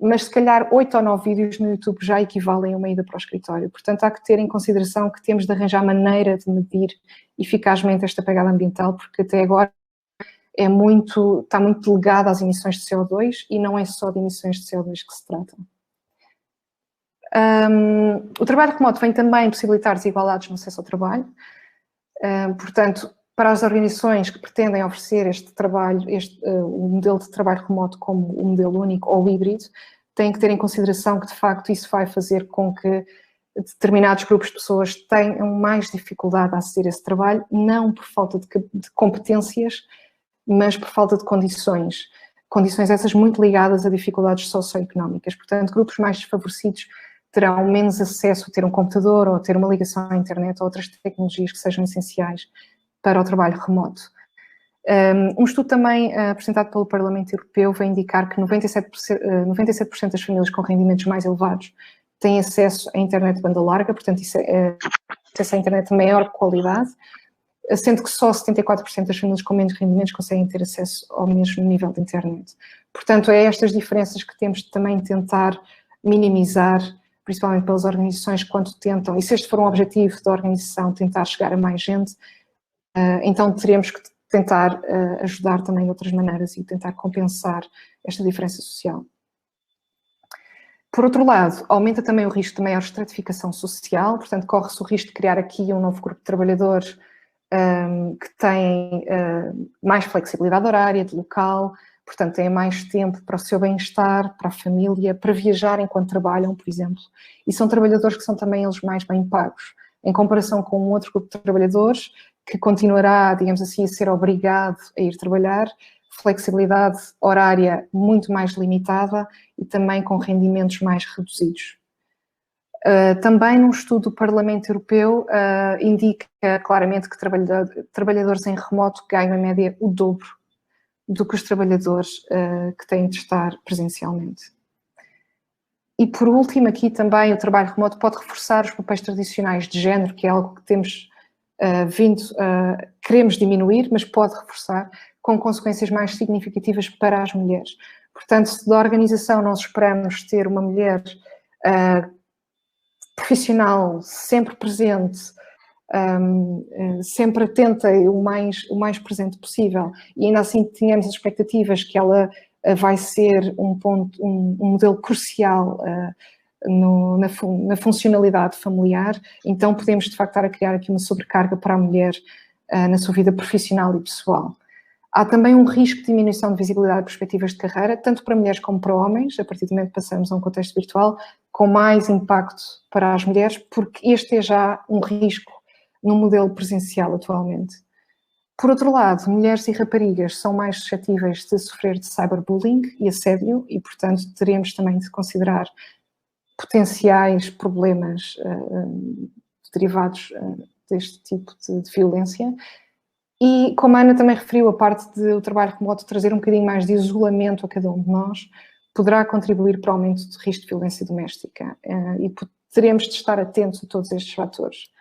mas se calhar 8 ou 9 vídeos no YouTube já equivalem a uma ida para o escritório. Portanto, há que ter em consideração que temos de arranjar maneira de medir eficazmente esta pegada ambiental, porque até agora está muito ligada às emissões de CO2 e não é só de emissões de CO2 que se trata. O trabalho remoto vem também possibilitar desigualdades no acesso ao trabalho. Portanto, para as organizações que pretendem oferecer este trabalho, o modelo de trabalho remoto como um modelo único ou híbrido, têm que ter em consideração que, de facto, isso vai fazer com que determinados grupos de pessoas tenham mais dificuldade a aceder a esse trabalho, não por falta de competências, mas por falta de condições. Condições essas muito ligadas a dificuldades socioeconómicas. Portanto, grupos mais desfavorecidos terão menos acesso a ter um computador ou a ter uma ligação à internet ou outras tecnologias que sejam essenciais para o trabalho remoto. Um estudo também apresentado pelo Parlamento Europeu vai indicar que 97% das famílias com rendimentos mais elevados têm acesso à internet de banda larga, portanto, isso acesso à internet de maior qualidade, sendo que só 74% das famílias com menos rendimentos conseguem ter acesso ao mesmo nível de internet. Portanto, é estas diferenças que temos de também tentar minimizar, principalmente pelas organizações, quando tentam, e se este for um objetivo da organização, tentar chegar a mais gente, então teremos que tentar ajudar também de outras maneiras e tentar compensar esta diferença social. Por outro lado, aumenta também o risco de maior estratificação social, portanto, corre-se o risco de criar aqui um novo grupo de trabalhadores que têm mais flexibilidade horária, de local, portanto, têm mais tempo para o seu bem-estar, para a família, para viajar enquanto trabalham, por exemplo. E são trabalhadores que são também eles mais bem pagos, em comparação com um outro grupo de trabalhadores que continuará, digamos assim, a ser obrigado a ir trabalhar, flexibilidade horária muito mais limitada e também com rendimentos mais reduzidos. Também num estudo do Parlamento Europeu indica claramente que trabalhadores em remoto ganham em média o dobro do que os trabalhadores que têm de estar presencialmente. E por último, aqui também o trabalho remoto pode reforçar os papéis tradicionais de género, que é algo que temos queremos diminuir, mas pode reforçar, com consequências mais significativas para as mulheres. Portanto, se da organização nós esperamos ter uma mulher profissional, sempre presente, sempre atenta e o mais presente possível, e ainda assim tínhamos as expectativas que ela vai ser um modelo crucial na funcionalidade familiar, então podemos de facto estar a criar aqui uma sobrecarga para a mulher na sua vida profissional e pessoal. Há também um risco de diminuição de visibilidade de perspectivas de carreira, tanto para mulheres como para homens, a partir do momento que passamos a um contexto virtual, com mais impacto para as mulheres, porque este é já um risco no modelo presencial atualmente. Por outro lado, mulheres e raparigas são mais suscetíveis de sofrer de cyberbullying e assédio e, portanto, teremos também de considerar potenciais problemas derivados deste tipo de violência. E, como a Ana também referiu, a parte do trabalho remoto trazer um bocadinho mais de isolamento a cada um de nós poderá contribuir para o aumento de risco de violência doméstica e teremos de estar atentos a todos estes fatores.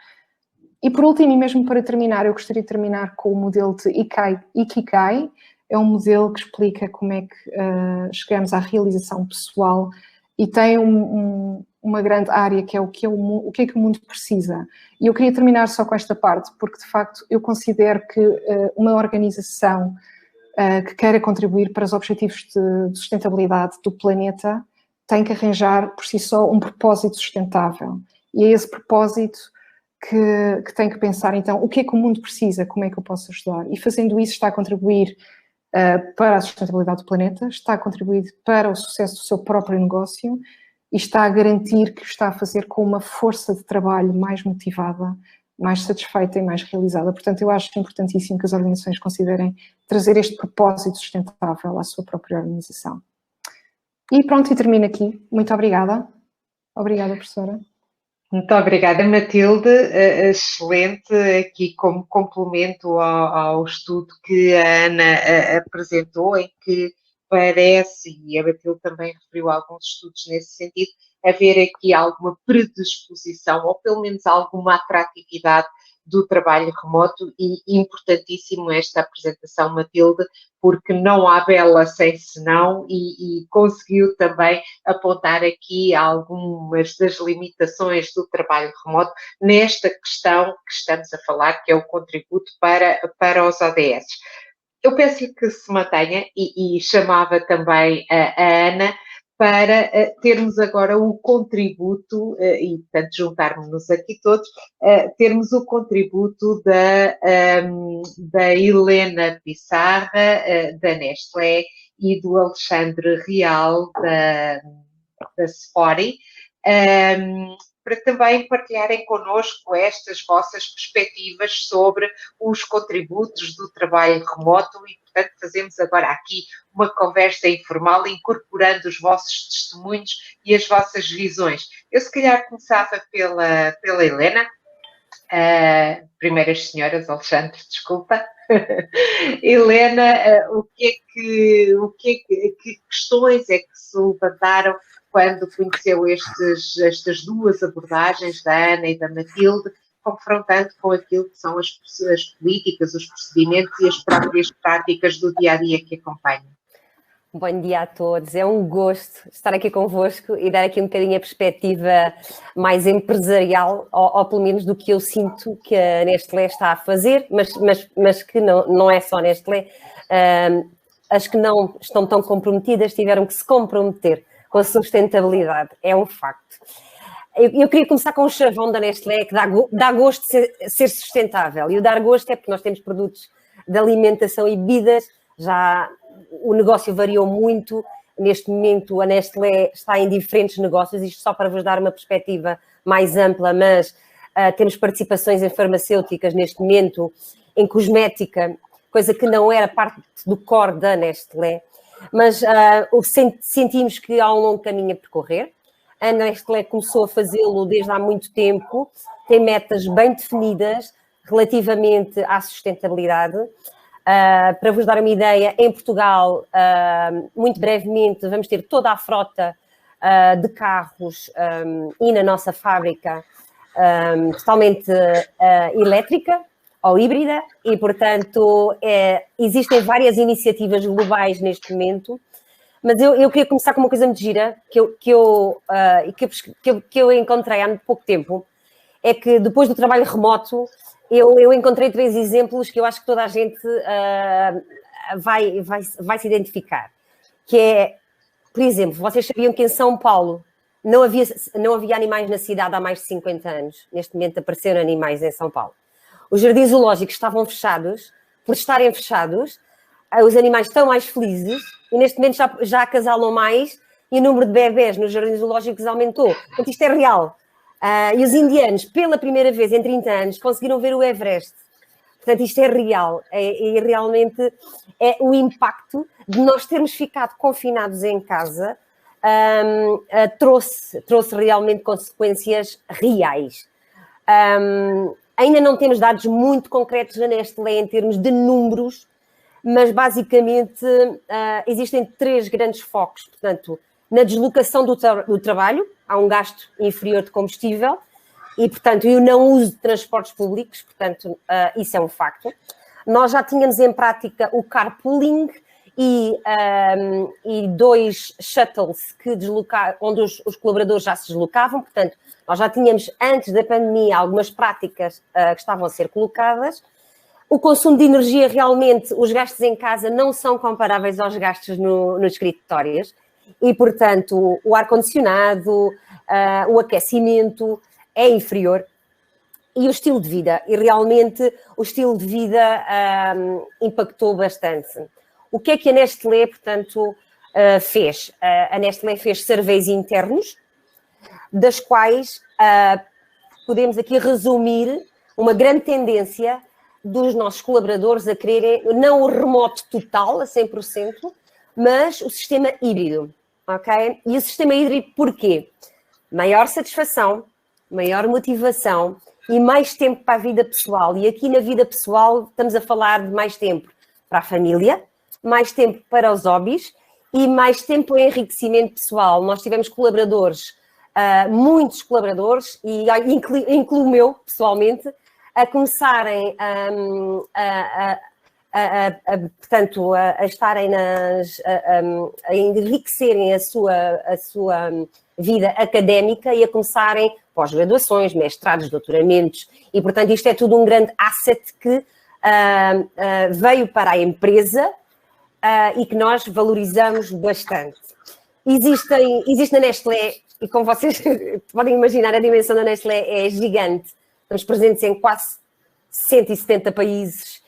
E por último, e mesmo para terminar, eu gostaria de terminar com o modelo de Ikigai. É um modelo que explica como é que chegamos à realização pessoal e tem uma grande área que é o que é que o mundo precisa. E eu queria terminar só com esta parte, porque de facto eu considero que uma organização que queira contribuir para os objetivos de sustentabilidade do planeta tem que arranjar por si só um propósito sustentável. E é esse propósito que tem que pensar, então, o que é que o mundo precisa, como é que eu posso ajudar? E fazendo isso está a contribuir para a sustentabilidade do planeta, está a contribuir para o sucesso do seu próprio negócio e está a garantir que o está a fazer com uma força de trabalho mais motivada, mais satisfeita e mais realizada. Portanto, eu acho importantíssimo que as organizações considerem trazer este propósito sustentável à sua própria organização. E pronto, e termino aqui. Muito obrigada. Obrigada, professora. Muito obrigada, Matilde. Excelente aqui como complemento ao estudo que a Ana apresentou, em que parece, e a Matilde também referiu alguns estudos nesse sentido, haver aqui alguma predisposição, ou pelo menos alguma atratividade do trabalho remoto, e importantíssimo esta apresentação, Matilde, porque não há bela sem senão, e conseguiu também apontar aqui algumas das limitações do trabalho remoto nesta questão que estamos a falar, que é o contributo para os ODS. Eu peço que se mantenha, e chamava também a Ana, para termos agora o contributo, e portanto juntarmos-nos aqui todos, termos o contributo da Helena Pissarra, da Nestlé, e do Alexandre Real, da Sfori, para também partilharem connosco estas vossas perspectivas sobre os contributos do trabalho remoto e, portanto, fazemos agora aqui uma conversa informal, incorporando os vossos testemunhos e as vossas visões. Eu, se calhar, começava pela Helena. Primeiras senhoras, Alexandre, desculpa. Helena, que questões é que se levantaram quando conheceu estas duas abordagens da Ana e da Matilde, confrontando com aquilo que são as políticas, os procedimentos e as próprias práticas do dia-a-dia que acompanham? Bom dia a todos, é um gosto estar aqui convosco e dar aqui um bocadinho a perspectiva mais empresarial, ou pelo menos do que eu sinto que a Nestlé está a fazer, mas que não é só a Nestlé. As que não estão tão comprometidas tiveram que se comprometer com a sustentabilidade, é um facto. Eu queria começar com o chavão da Nestlé, que dá gosto de ser sustentável, e o dar gosto é porque nós temos produtos de alimentação e bebidas, já o negócio variou muito, neste momento a Nestlé está em diferentes negócios, isto só para vos dar uma perspectiva mais ampla, mas temos participações em farmacêuticas neste momento, em cosmética, coisa que não era parte do core da Nestlé, mas sentimos que há um longo caminho a percorrer. A Nestlé começou a fazê-lo desde há muito tempo, tem metas bem definidas relativamente à sustentabilidade. Para vos dar uma ideia, em Portugal, muito brevemente, vamos ter toda a frota de carros e na nossa fábrica totalmente elétrica ou híbrida e, portanto, existem várias iniciativas globais neste momento, mas eu queria começar com uma coisa muito gira que eu encontrei há muito pouco tempo, é que depois do trabalho remoto, eu encontrei 3 exemplos que eu acho que toda a gente vai se identificar. Que é, por exemplo, vocês sabiam que em São Paulo não havia animais na cidade há mais de 50 anos. Neste momento apareceram animais em São Paulo. Os jardins zoológicos estavam fechados. Por estarem fechados, os animais estão mais felizes e neste momento já acasalam mais e o número de bebés nos jardins zoológicos aumentou. Portanto, isto é real. E os indianos, pela primeira vez em 30 anos, conseguiram ver o Everest. Portanto, isto é real. E realmente é o impacto de nós termos ficado confinados em casa trouxe realmente consequências reais. Ainda não temos dados muito concretos na Nestlé em termos de números, mas basicamente existem 3 grandes focos. Portanto, na deslocação do trabalho, há um gasto inferior de combustível e, portanto, o não uso de transportes públicos, portanto, isso é um facto. Nós já tínhamos em prática o carpooling e 2 shuttles onde os colaboradores já se deslocavam, portanto, nós já tínhamos, antes da pandemia, algumas práticas que estavam a ser colocadas. O consumo de energia, realmente, os gastos em casa não são comparáveis aos gastos nos escritórios. e, portanto, o ar-condicionado, o aquecimento é inferior e o estilo de vida. E realmente o estilo de vida impactou bastante. O que é que a Nestlé, portanto, fez? A Nestlé fez surveys internos, das quais podemos aqui resumir uma grande tendência dos nossos colaboradores a quererem, não o remoto total, a 100%, mas o sistema híbrido, ok? E o sistema híbrido porquê? Maior satisfação, maior motivação e mais tempo para a vida pessoal. E aqui na vida pessoal estamos a falar de mais tempo para a família, mais tempo para os hobbies e mais tempo em enriquecimento pessoal. Nós tivemos colaboradores, muitos colaboradores, e incluo o meu, pessoalmente, a começarem portanto, a estarem a enriquecerem a sua vida académica e a começarem pós-graduações, mestrados, doutoramentos, e, portanto, isto é tudo um grande asset que veio para a empresa e que nós valorizamos bastante. Existe na Nestlé, e como vocês podem imaginar, a dimensão da Nestlé é gigante. Estamos presentes em quase 170 países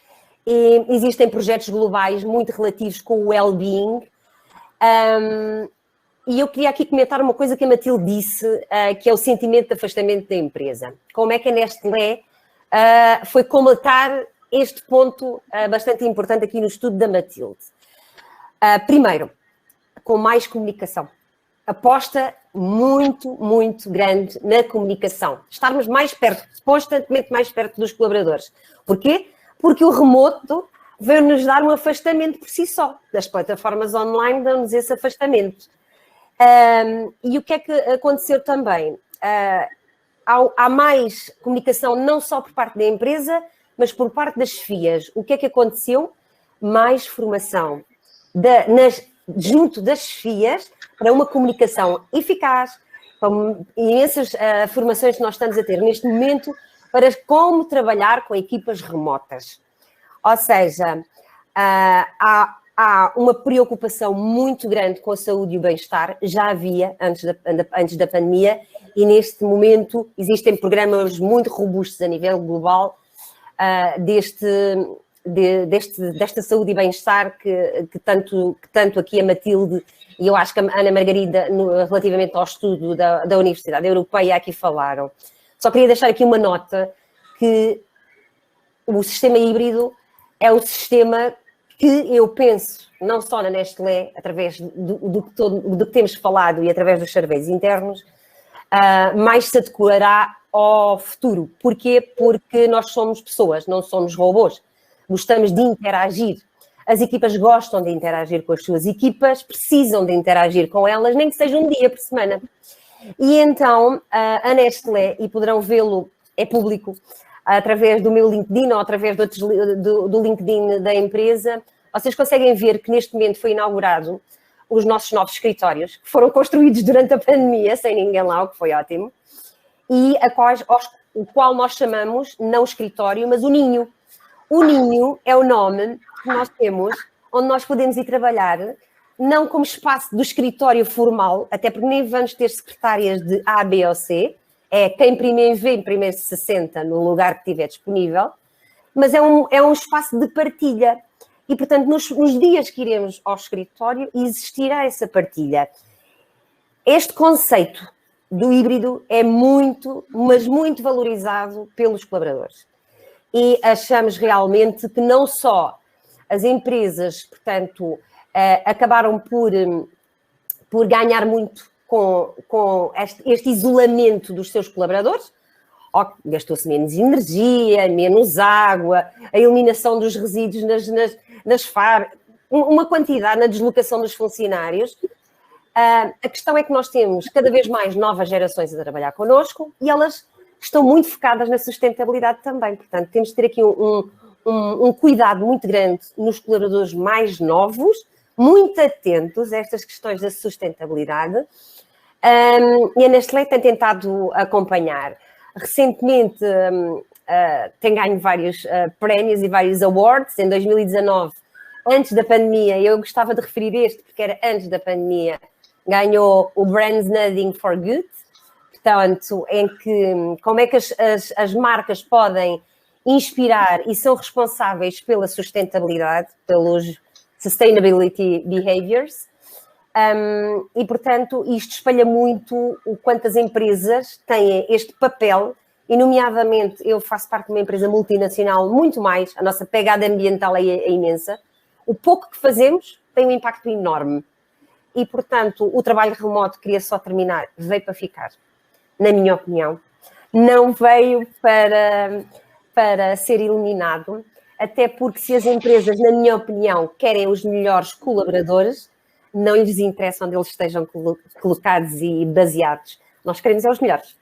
e existem projetos globais muito relativos com o well-being. E eu queria aqui comentar uma coisa que a Matilde disse, que é o sentimento de afastamento da empresa. Como é que a Nestlé foi comatar este ponto bastante importante aqui no estudo da Matilde? Primeiro, com mais comunicação. Aposta muito, muito grande na comunicação. Estarmos mais perto, constantemente mais perto dos colaboradores. Porquê? Porque o remoto veio-nos dar um afastamento por si só. Das plataformas online dão-nos esse afastamento. E o que é que aconteceu também? Há mais comunicação não só por parte da empresa, mas por parte das FIAs. O que é que aconteceu? Mais formação junto das FIAs para uma comunicação eficaz, com imensas formações que nós estamos a ter neste momento para como trabalhar com equipas remotas. Ou seja, há uma preocupação muito grande com a saúde e o bem-estar, já havia antes da pandemia, e neste momento existem programas muito robustos a nível global desta saúde e bem-estar que tanto aqui a Matilde e eu acho que a Ana Margarida, relativamente ao estudo da Universidade Europeia, aqui falaram. Só queria deixar aqui uma nota que o sistema híbrido é o sistema que eu penso, não só na Nestlé, através do que temos falado e através dos surveys internos, mais se adequará ao futuro. Porquê? Porque nós somos pessoas, não somos robôs. Gostamos de interagir. As equipas gostam de interagir com as suas equipas, precisam de interagir com elas, nem que seja um dia por semana. E então, a Nestlé, e poderão vê-lo, é público, através do meu LinkedIn ou através do LinkedIn da empresa, vocês conseguem ver que neste momento foi inaugurado os nossos novos escritórios, que foram construídos durante a pandemia, sem ninguém lá, o que foi ótimo, e o qual nós chamamos, não escritório, mas o Ninho. O Ninho é o nome que nós temos, onde nós podemos ir trabalhar, não como espaço do escritório formal, até porque nem vamos ter secretárias de A, B ou C, é quem primeiro vem, primeiro se senta no lugar que estiver disponível, mas é um espaço de partilha. E, portanto, nos dias que iremos ao escritório, existirá essa partilha. Este conceito do híbrido é muito, mas muito valorizado pelos colaboradores. E achamos realmente que não só as empresas, portanto, acabaram por ganhar muito com este isolamento dos seus colaboradores, gastou-se menos energia, menos água, a eliminação dos resíduos nas fábricas, uma quantidade na deslocação dos funcionários. A questão é que nós temos cada vez mais novas gerações a trabalhar connosco e elas estão muito focadas na sustentabilidade também. Portanto, temos de ter aqui um cuidado muito grande nos colaboradores mais novos, muito atentos a estas questões da sustentabilidade. E a Nestlé tem tentado acompanhar. Recentemente tem ganho vários prémios e vários awards. Em 2019, antes da pandemia, eu gostava de referir este, porque era antes da pandemia, ganhou o Brands Nudging for Good, portanto, em que como é que as marcas podem inspirar e são responsáveis pela sustentabilidade, pelos sustainability behaviors, e, portanto, isto espalha muito o quanto as empresas têm este papel, e, nomeadamente, eu faço parte de uma empresa multinacional, muito mais, a nossa pegada ambiental é imensa, o pouco que fazemos tem um impacto enorme. E, portanto, o trabalho remoto, queria só terminar, veio para ficar, na minha opinião. Não veio para ser eliminado, até porque se as empresas, na minha opinião, querem os melhores colaboradores, não lhes interessa onde eles estejam colocados e baseados. Nós queremos os melhores.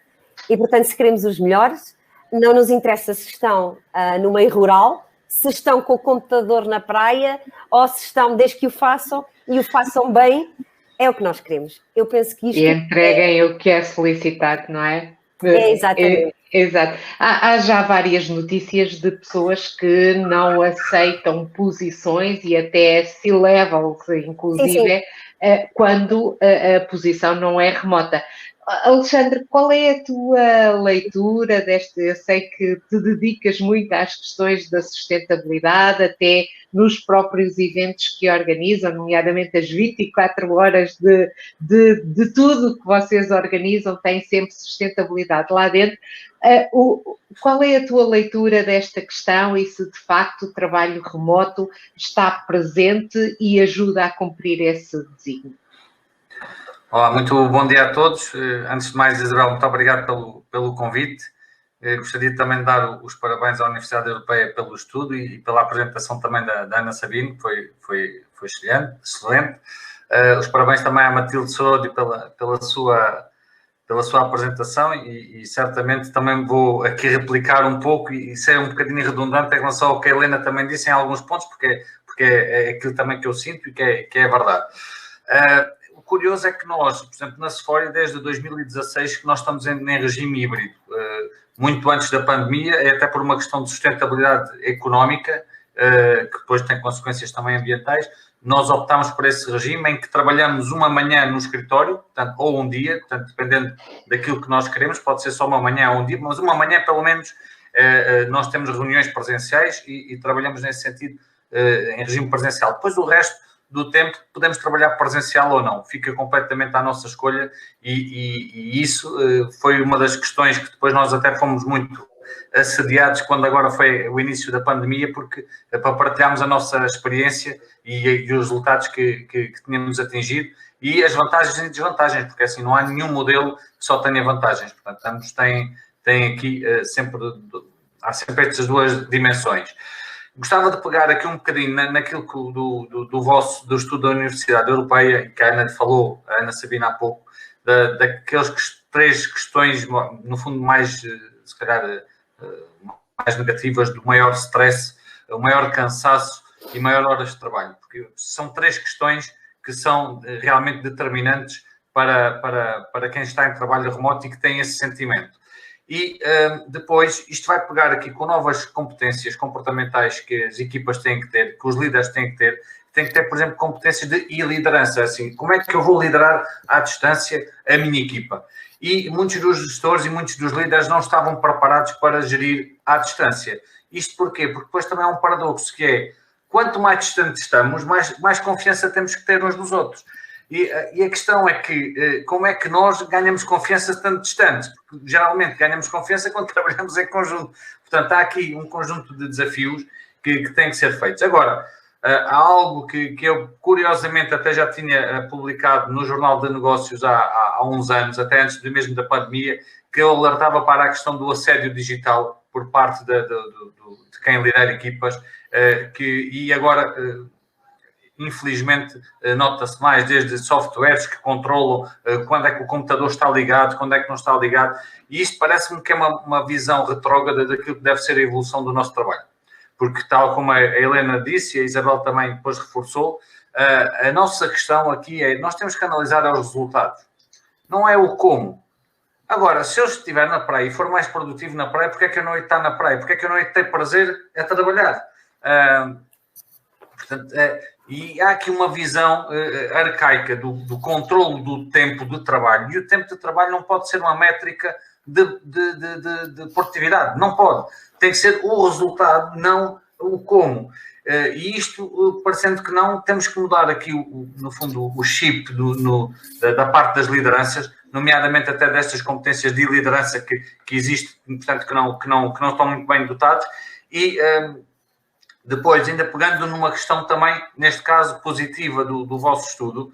E, portanto, se queremos os melhores, não nos interessa se estão no meio rural, se estão com o computador na praia, ou se estão, desde que o façam, e o façam bem, é o que nós queremos. Eu penso que isto... E entreguem o que é solicitado, não é? Exatamente. Exato. Há já várias notícias de pessoas que não aceitam posições e até C-levels, inclusive, quando a posição não é remota. Alexandre, qual é a tua leitura deste? Eu sei que te dedicas muito às questões da sustentabilidade, até nos próprios eventos que organizam, nomeadamente as 24 horas de tudo que vocês organizam, tem sempre sustentabilidade lá dentro. Qual é a tua leitura desta questão e se de facto o trabalho remoto está presente e ajuda a cumprir esse desígnio? Olá, muito bom dia a todos. Antes de mais, Isabel, muito obrigado pelo convite. Gostaria também de dar os parabéns à Universidade Europeia pelo estudo e pela apresentação também da Ana Sabino, que foi excelente. Os parabéns também à Matilde Sorodi pela sua apresentação e certamente também vou aqui replicar um pouco e ser um bocadinho redundante em relação ao que a Helena também disse em alguns pontos, porque é aquilo também que eu sinto e que é verdade. O curioso é que nós, por exemplo, na Sephora, desde 2016, que nós estamos em regime híbrido, muito antes da pandemia, é até por uma questão de sustentabilidade económica, que depois tem consequências também ambientais. Nós optámos por esse regime em que trabalhamos uma manhã no escritório, portanto, ou um dia, portanto, dependendo daquilo que nós queremos, pode ser só uma manhã ou um dia, mas uma manhã, pelo menos, nós temos reuniões presenciais e trabalhamos nesse sentido em regime presencial. Depois, o resto do tempo, podemos trabalhar presencial ou não, fica completamente à nossa escolha e isso foi uma das questões que depois nós até fomos muito assediados quando agora foi o início da pandemia, porque para partilharmos a nossa experiência e os resultados que tínhamos atingido e as vantagens e desvantagens, porque assim não há nenhum modelo que só tenha vantagens, portanto ambos têm aqui há sempre estas duas dimensões. Gostava de pegar aqui um bocadinho naquilo do estudo da Universidade Europeia, que a Ana falou, a Ana Sabina há pouco, daquelas três questões, no fundo, mais, se calhar, mais negativas, do maior stress, o maior cansaço e maior horas de trabalho. Porque são três questões que são realmente determinantes para quem está em trabalho remoto e que tem esse sentimento. E depois, isto vai pegar aqui com novas competências comportamentais que as equipas têm que ter, que os líderes têm que ter, por exemplo, competências de liderança, assim, como é que eu vou liderar à distância a minha equipa? E muitos dos gestores e muitos dos líderes não estavam preparados para gerir à distância. Isto porquê? Porque depois também há um paradoxo, que é, quanto mais distante estamos, mais confiança temos que ter uns dos outros. E a questão é que, como é que nós ganhamos confiança tanto distantes? Porque geralmente ganhamos confiança quando trabalhamos em conjunto. Portanto, há aqui um conjunto de desafios que têm que ser feitos. Agora, há algo que eu, curiosamente, até já tinha publicado no Jornal de Negócios há uns anos, até antes mesmo da pandemia, que eu alertava para a questão do assédio digital por parte de quem lidera equipas, e agora... Infelizmente, nota-se mais desde softwares que controlam quando é que o computador está ligado, quando é que não está ligado, e isto parece-me que é uma visão retrógrada daquilo que deve ser a evolução do nosso trabalho. Porque, tal como a Helena disse e a Isabel também depois reforçou, a nossa questão aqui é, nós temos que analisar os resultados, não é o como. Agora, se eu estiver na praia e for mais produtivo na praia, porque é que eu não hei de estar na praia? Porque é que eu não hei de ter prazer a trabalhar? Portanto, e há aqui uma visão arcaica do controle do tempo de trabalho. E o tempo de trabalho não pode ser uma métrica de produtividade. Não pode. Tem que ser o resultado, não o como. E isto, parecendo que não, temos que mudar aqui, no fundo, o chip da parte das lideranças, nomeadamente até destas competências de liderança que existem, portanto, que não estão muito bem dotados. E depois, ainda pegando numa questão também, neste caso, positiva do vosso estudo,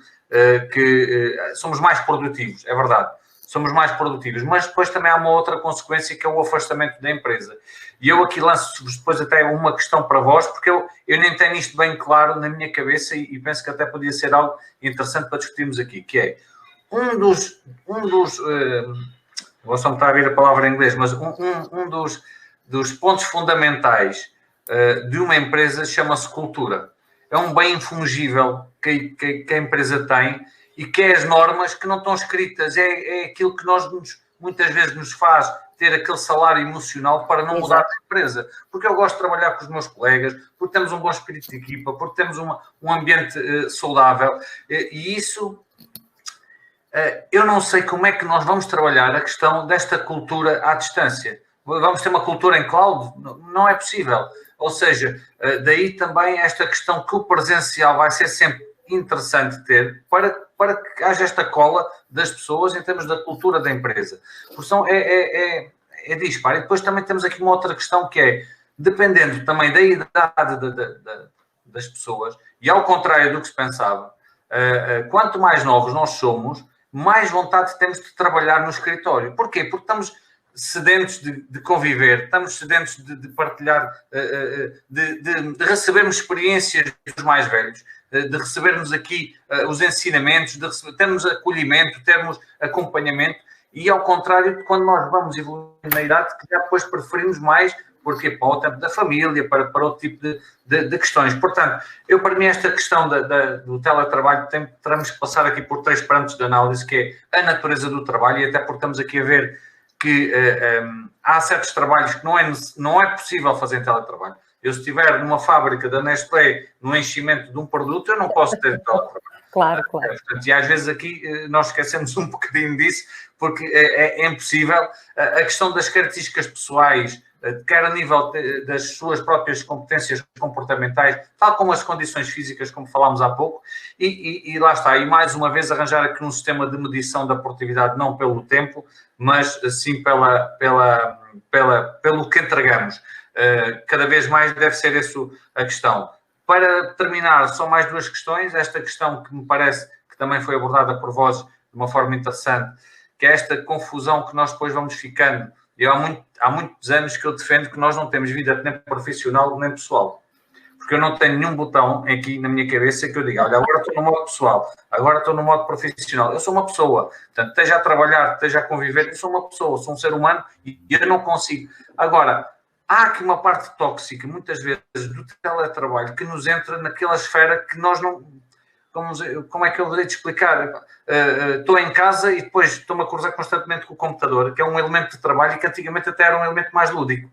que somos mais produtivos, é verdade. Somos mais produtivos, mas depois também há uma outra consequência que é o afastamento da empresa. E eu aqui lanço-vos depois até uma questão para vós, porque eu nem tenho isto bem claro na minha cabeça e penso que até podia ser algo interessante para discutirmos aqui, que é um dos vou só me estar a vir a palavra em inglês, mas um dos pontos fundamentais de uma empresa chama-se cultura. É um bem infungível que a empresa tem e que é as normas que não estão escritas, é aquilo que muitas vezes nos faz ter aquele salário emocional para não mudar de empresa. Porque eu gosto de trabalhar com os meus colegas, porque temos um bom espírito de equipa, porque temos um ambiente saudável. E isso, eu não sei como é que nós vamos trabalhar a questão desta cultura à distância. Vamos ter uma cultura em cloud? Não é possível. Ou seja, daí também esta questão que o presencial vai ser sempre interessante ter para que haja esta cola das pessoas em termos da cultura da empresa. Porque é disparo. E depois também temos aqui uma outra questão que é, dependendo também da idade das pessoas, e ao contrário do que se pensava, quanto mais novos nós somos, mais vontade temos de trabalhar no escritório. Porquê? Porque estamos sedentos de conviver, estamos sedentos de partilhar, de recebermos experiências dos mais velhos, de recebermos aqui os ensinamentos, de termos acolhimento, termos acompanhamento, e ao contrário de quando nós vamos evoluindo na idade, que já depois preferimos mais, porque para o tempo da família, para outro tipo de questões. Portanto, para mim esta questão do teletrabalho teremos que passar aqui por 3 parâmetros de análise, que é a natureza do trabalho, e até porque estamos aqui a ver que há certos trabalhos que não é possível fazer em teletrabalho. Eu, se estiver numa fábrica da Nestlé, no enchimento de um produto, eu não posso ter teletrabalho. Claro. Portanto, e às vezes aqui nós esquecemos um bocadinho disso, porque é impossível. A questão das características pessoais, quer a nível das suas próprias competências comportamentais, tal como as condições físicas, como falámos há pouco, e lá está. E mais uma vez arranjar aqui um sistema de medição da produtividade, não pelo tempo, mas sim pelo que entregamos. Cada vez mais deve ser essa a questão. Para terminar, só mais 2 questões. Esta questão que me parece que também foi abordada por vós de uma forma interessante, que é esta confusão que nós depois vamos ficando. Há muitos anos que eu defendo que nós não temos vida nem profissional nem pessoal. Porque eu não tenho nenhum botão aqui na minha cabeça que eu diga, olha, agora estou no modo pessoal, agora estou no modo profissional. Eu sou uma pessoa, portanto, esteja a trabalhar, esteja a conviver, eu sou uma pessoa, sou um ser humano e eu não consigo. Agora, há aqui uma parte tóxica, muitas vezes, do teletrabalho que nos entra naquela esfera que nós não... Como é que eu deveria te explicar? Estou em casa e depois estou-me a cruzar constantemente com o computador, que é um elemento de trabalho e que antigamente até era um elemento mais lúdico.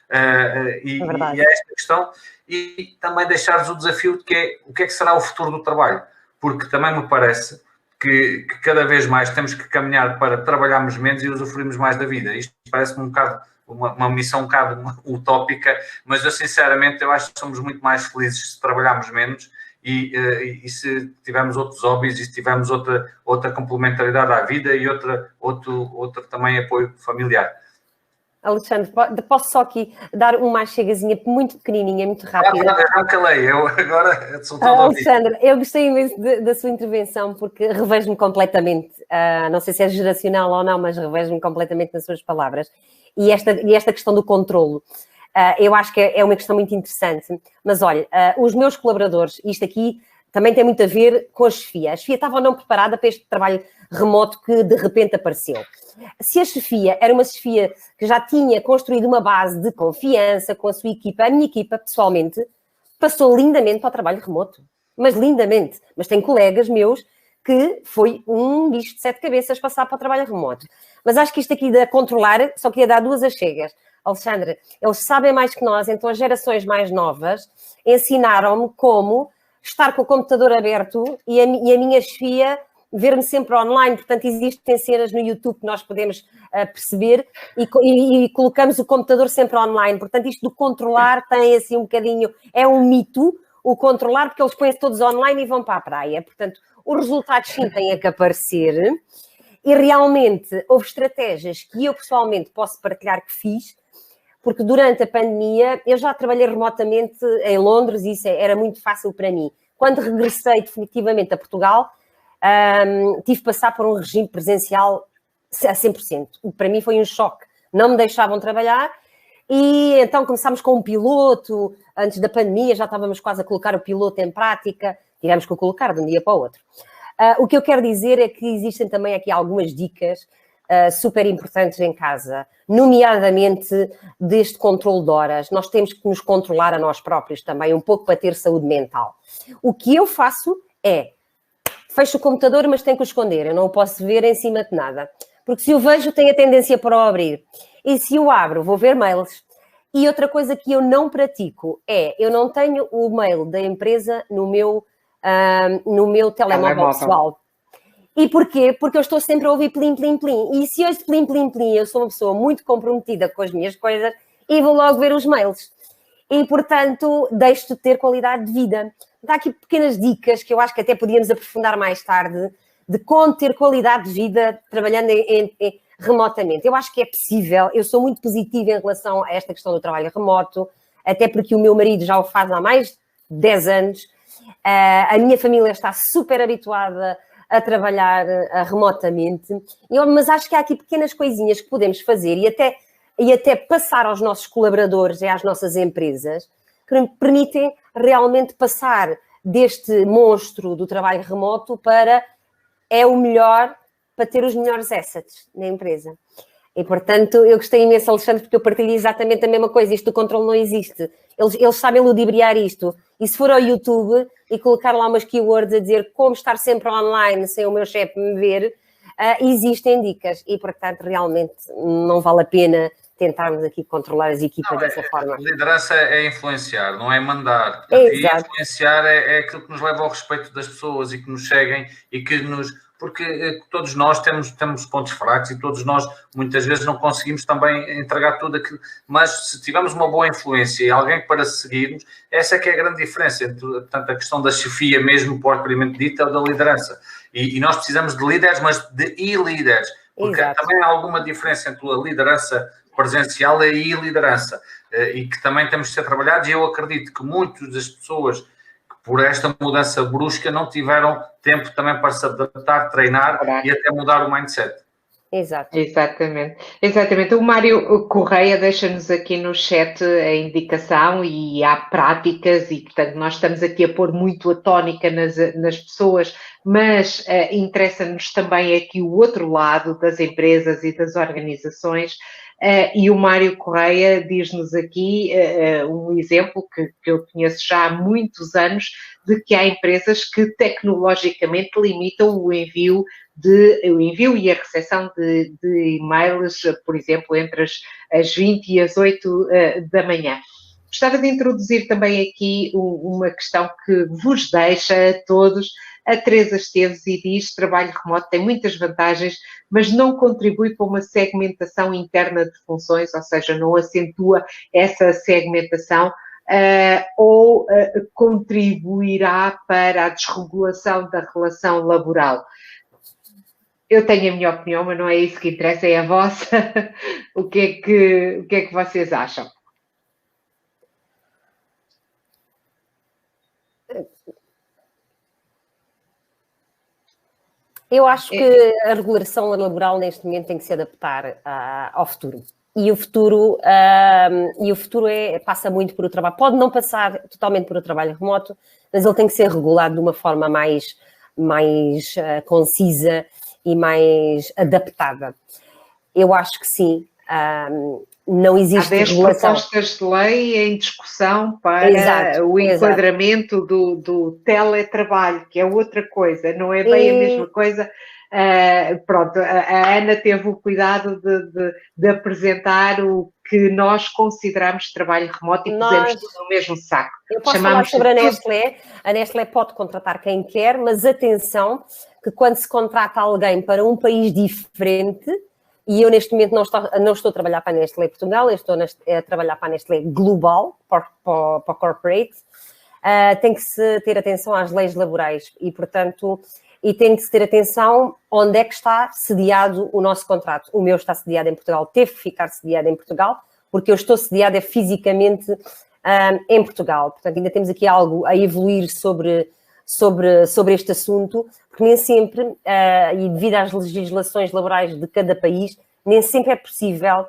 E é esta questão. E também deixar-vos o desafio de o que é que será o futuro do trabalho. Porque também me parece que cada vez mais temos que caminhar para trabalharmos menos e usufruirmos mais da vida. Isto parece-me um bocado uma missão um bocado utópica, mas eu sinceramente eu acho que somos muito mais felizes se trabalharmos menos e se tivermos outros hobbies e se tivermos outra complementaridade à vida e outro também apoio familiar. Alexandre, posso só aqui dar uma chegazinha muito pequenininha, muito rápida? Já calei, eu agora sou todo Alexandre, eu gostei imenso da sua intervenção porque revejo-me completamente, não sei se é geracional ou não, mas revejo-me completamente nas suas palavras. E esta questão do controlo, eu acho que é uma questão muito interessante. Mas olha, os meus colaboradores, isto aqui também tem muito a ver com a chefia. A chefia estava ou não preparada para este trabalho remoto que de repente apareceu. Se a chefia era uma chefia que já tinha construído uma base de confiança com a sua equipa, a minha equipa, pessoalmente, passou lindamente para o trabalho remoto. Mas lindamente. Mas tem colegas meus que foi um bicho de 7 cabeças passar para o trabalho remoto. Mas acho que isto aqui de controlar, só queria dar 2 achegas. Alexandre, eles sabem mais que nós, então as gerações mais novas ensinaram-me como estar com o computador aberto e a minha chefia ver-me sempre online. Portanto, existem cenas no YouTube que nós podemos perceber e colocamos o computador sempre online. Portanto, isto do controlar tem assim um bocadinho, é um mito, o controlar, porque eles põem-se todos online e vão para a praia. Portanto, os resultados sim têm que aparecer e realmente houve estratégias que eu pessoalmente posso partilhar que fiz, porque durante a pandemia eu já trabalhei remotamente em Londres e isso era muito fácil para mim. Quando regressei definitivamente a Portugal, tive que passar por um regime presencial a 100%. Para mim foi um choque. Não me deixavam trabalhar e então começámos com um piloto. Antes da pandemia já estávamos quase a colocar o piloto em prática. Tivemos que o colocar de um dia para o outro. O que eu quero dizer é que existem também aqui algumas dicas super importantes em casa, nomeadamente deste controle de horas. Nós temos que nos controlar a nós próprios também, um pouco para ter saúde mental. O que eu faço é, fecho o computador, mas tenho que o esconder, eu não o posso ver em cima de nada. Porque se o vejo, tenho a tendência para o abrir. E se o abro, vou ver mails. E outra coisa que eu não pratico é, eu não tenho o mail da empresa no meu telemóvel pessoal. E porquê? Porque eu estou sempre a ouvir plim, plim, plim. E se hoje plim, plim, plim, eu sou uma pessoa muito comprometida com as minhas coisas e vou logo ver os mails. E, portanto, deixo de ter qualidade de vida. Dá aqui pequenas dicas que eu acho que até podíamos aprofundar mais tarde de como ter qualidade de vida trabalhando remotamente. Eu acho que é possível. Eu sou muito positiva em relação a esta questão do trabalho remoto, até porque o meu marido já o faz há mais de 10 anos. A minha família está super habituada a trabalhar remotamente. Mas acho que há aqui pequenas coisinhas que podemos fazer e até passar aos nossos colaboradores e às nossas empresas que permitem realmente passar deste monstro do trabalho remoto para é o melhor para ter os melhores assets na empresa. E, portanto, eu gostei imenso, Alexandre, porque eu partilho exatamente a mesma coisa. Isto do controle não existe. Eles sabem ludibriar isto. E se for ao YouTube e colocar lá umas keywords a dizer como estar sempre online sem o meu chefe me ver, existem dicas. E, portanto, realmente não vale a pena tentarmos aqui controlar as equipas dessa forma. Liderança é influenciar, não é mandar. Portanto, e influenciar é aquilo que nos leva ao respeito das pessoas e que nos seguem e que nos... Porque todos nós temos pontos fracos e todos nós, muitas vezes, não conseguimos também entregar tudo aquilo. Mas se tivermos uma boa influência e alguém para seguirmos, essa é que é a grande diferença entre, portanto, a questão da chefia mesmo, propriamente dita, ou da liderança. E nós precisamos de líderes, mas de e-líderes. Porque também há alguma diferença entre a liderança presencial e a liderança. E que também temos de ser trabalhados. E eu acredito que muitas das pessoas por esta mudança brusca, não tiveram tempo também para se adaptar, treinar e até mudar o mindset. Exato. Exatamente. O Mário Correia deixa-nos aqui no chat a indicação e há práticas e, portanto, nós estamos aqui a pôr muito a tónica nas pessoas, mas interessa-nos também aqui o outro lado das empresas e das organizações. E o Mário Correia diz-nos aqui um exemplo que eu conheço já há muitos anos, de que há empresas que tecnologicamente limitam o envio e a recepção de e-mails, por exemplo, entre as 20 e as 8 da manhã. Gostava de introduzir também aqui uma questão que vos deixa a todos. A Teresa Esteves e diz: trabalho remoto tem muitas vantagens, mas não contribui para uma segmentação interna de funções, ou seja, não acentua essa segmentação ou contribuirá para a desregulação da relação laboral. Eu tenho a minha opinião, mas não é isso que interessa, é a vossa. O que é que vocês acham? Eu acho que a regulação laboral neste momento tem que se adaptar ao futuro. E o futuro passa muito por o trabalho. Pode não passar totalmente por o trabalho remoto, mas ele tem que ser regulado de uma forma mais concisa e mais adaptada. Eu acho que sim. não existe Há 10 regulação. propostas de lei em discussão para o enquadramento do teletrabalho, que é outra coisa, não é bem a mesma coisa. Pronto, a Ana teve o cuidado de apresentar o que nós consideramos trabalho remoto e pusemos tudo no mesmo saco. Eu posso falar sobre a Nestlé. A Nestlé pode contratar quem quer, mas atenção que quando se contrata alguém para um país diferente, e eu neste momento não estou a trabalhar para a Nestlé Portugal, eu estou a trabalhar para a Nestlé Global, para a Corporate, tem que se ter atenção às leis laborais e, portanto, tem que se ter atenção onde é que está sediado o nosso contrato. O meu está sediado em Portugal, teve que ficar sediado em Portugal, porque eu estou sediada fisicamente em Portugal. Portanto, ainda temos aqui algo a evoluir sobre este assunto, porque nem sempre, e devido às legislações laborais de cada país, nem sempre é possível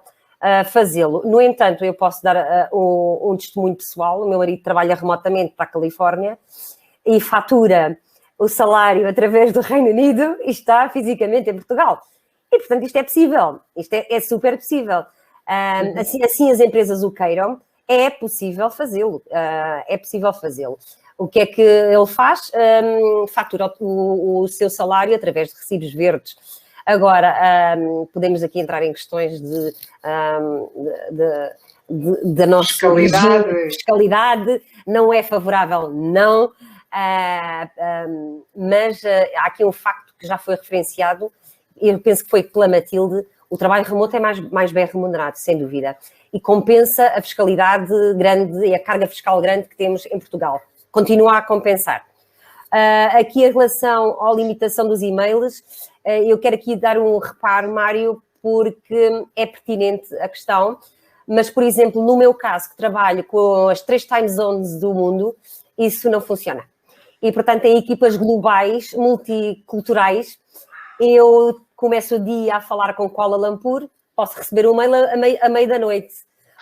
fazê-lo. No entanto, eu posso dar um testemunho pessoal. O meu marido trabalha remotamente para a Califórnia e fatura o salário através do Reino Unido e está fisicamente em Portugal. E, portanto, isto é possível. Isto é super possível. Assim as empresas o queiram, é possível fazê-lo. É possível fazê-lo. O que é que ele faz? Fatura o seu salário através de recibos verdes. Agora, podemos aqui entrar em questões da nossa fiscalidade. Não é favorável, não. Mas há aqui um facto que já foi referenciado, eu penso que foi pela Matilde: o trabalho remoto é mais bem remunerado, sem dúvida, e compensa a fiscalidade grande e a carga fiscal grande que temos em Portugal. Continua a compensar. Aqui em relação à limitação dos e-mails, eu quero aqui dar um reparo, Mário, porque é pertinente a questão, mas, por exemplo, no meu caso, que trabalho com as 3 time zones do mundo, isso não funciona. E, portanto, em equipas globais, multiculturais, eu começo o dia a falar com Kuala Lumpur, posso receber um mail à meia da noite,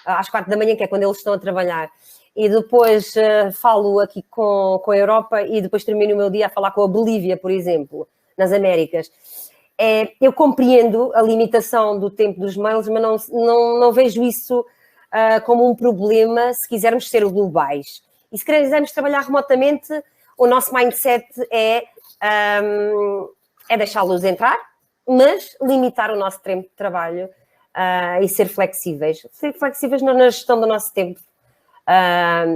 às 4 da manhã, que é quando eles estão a trabalhar. E depois falo aqui com a Europa e depois termino o meu dia a falar com a Bolívia, por exemplo, nas Américas. Eu compreendo a limitação do tempo dos mails, mas não vejo isso como um problema se quisermos ser globais. E se quisermos trabalhar remotamente, o nosso mindset é deixá-los entrar, mas limitar o nosso tempo de trabalho e ser flexíveis. Ser flexíveis na gestão do nosso tempo,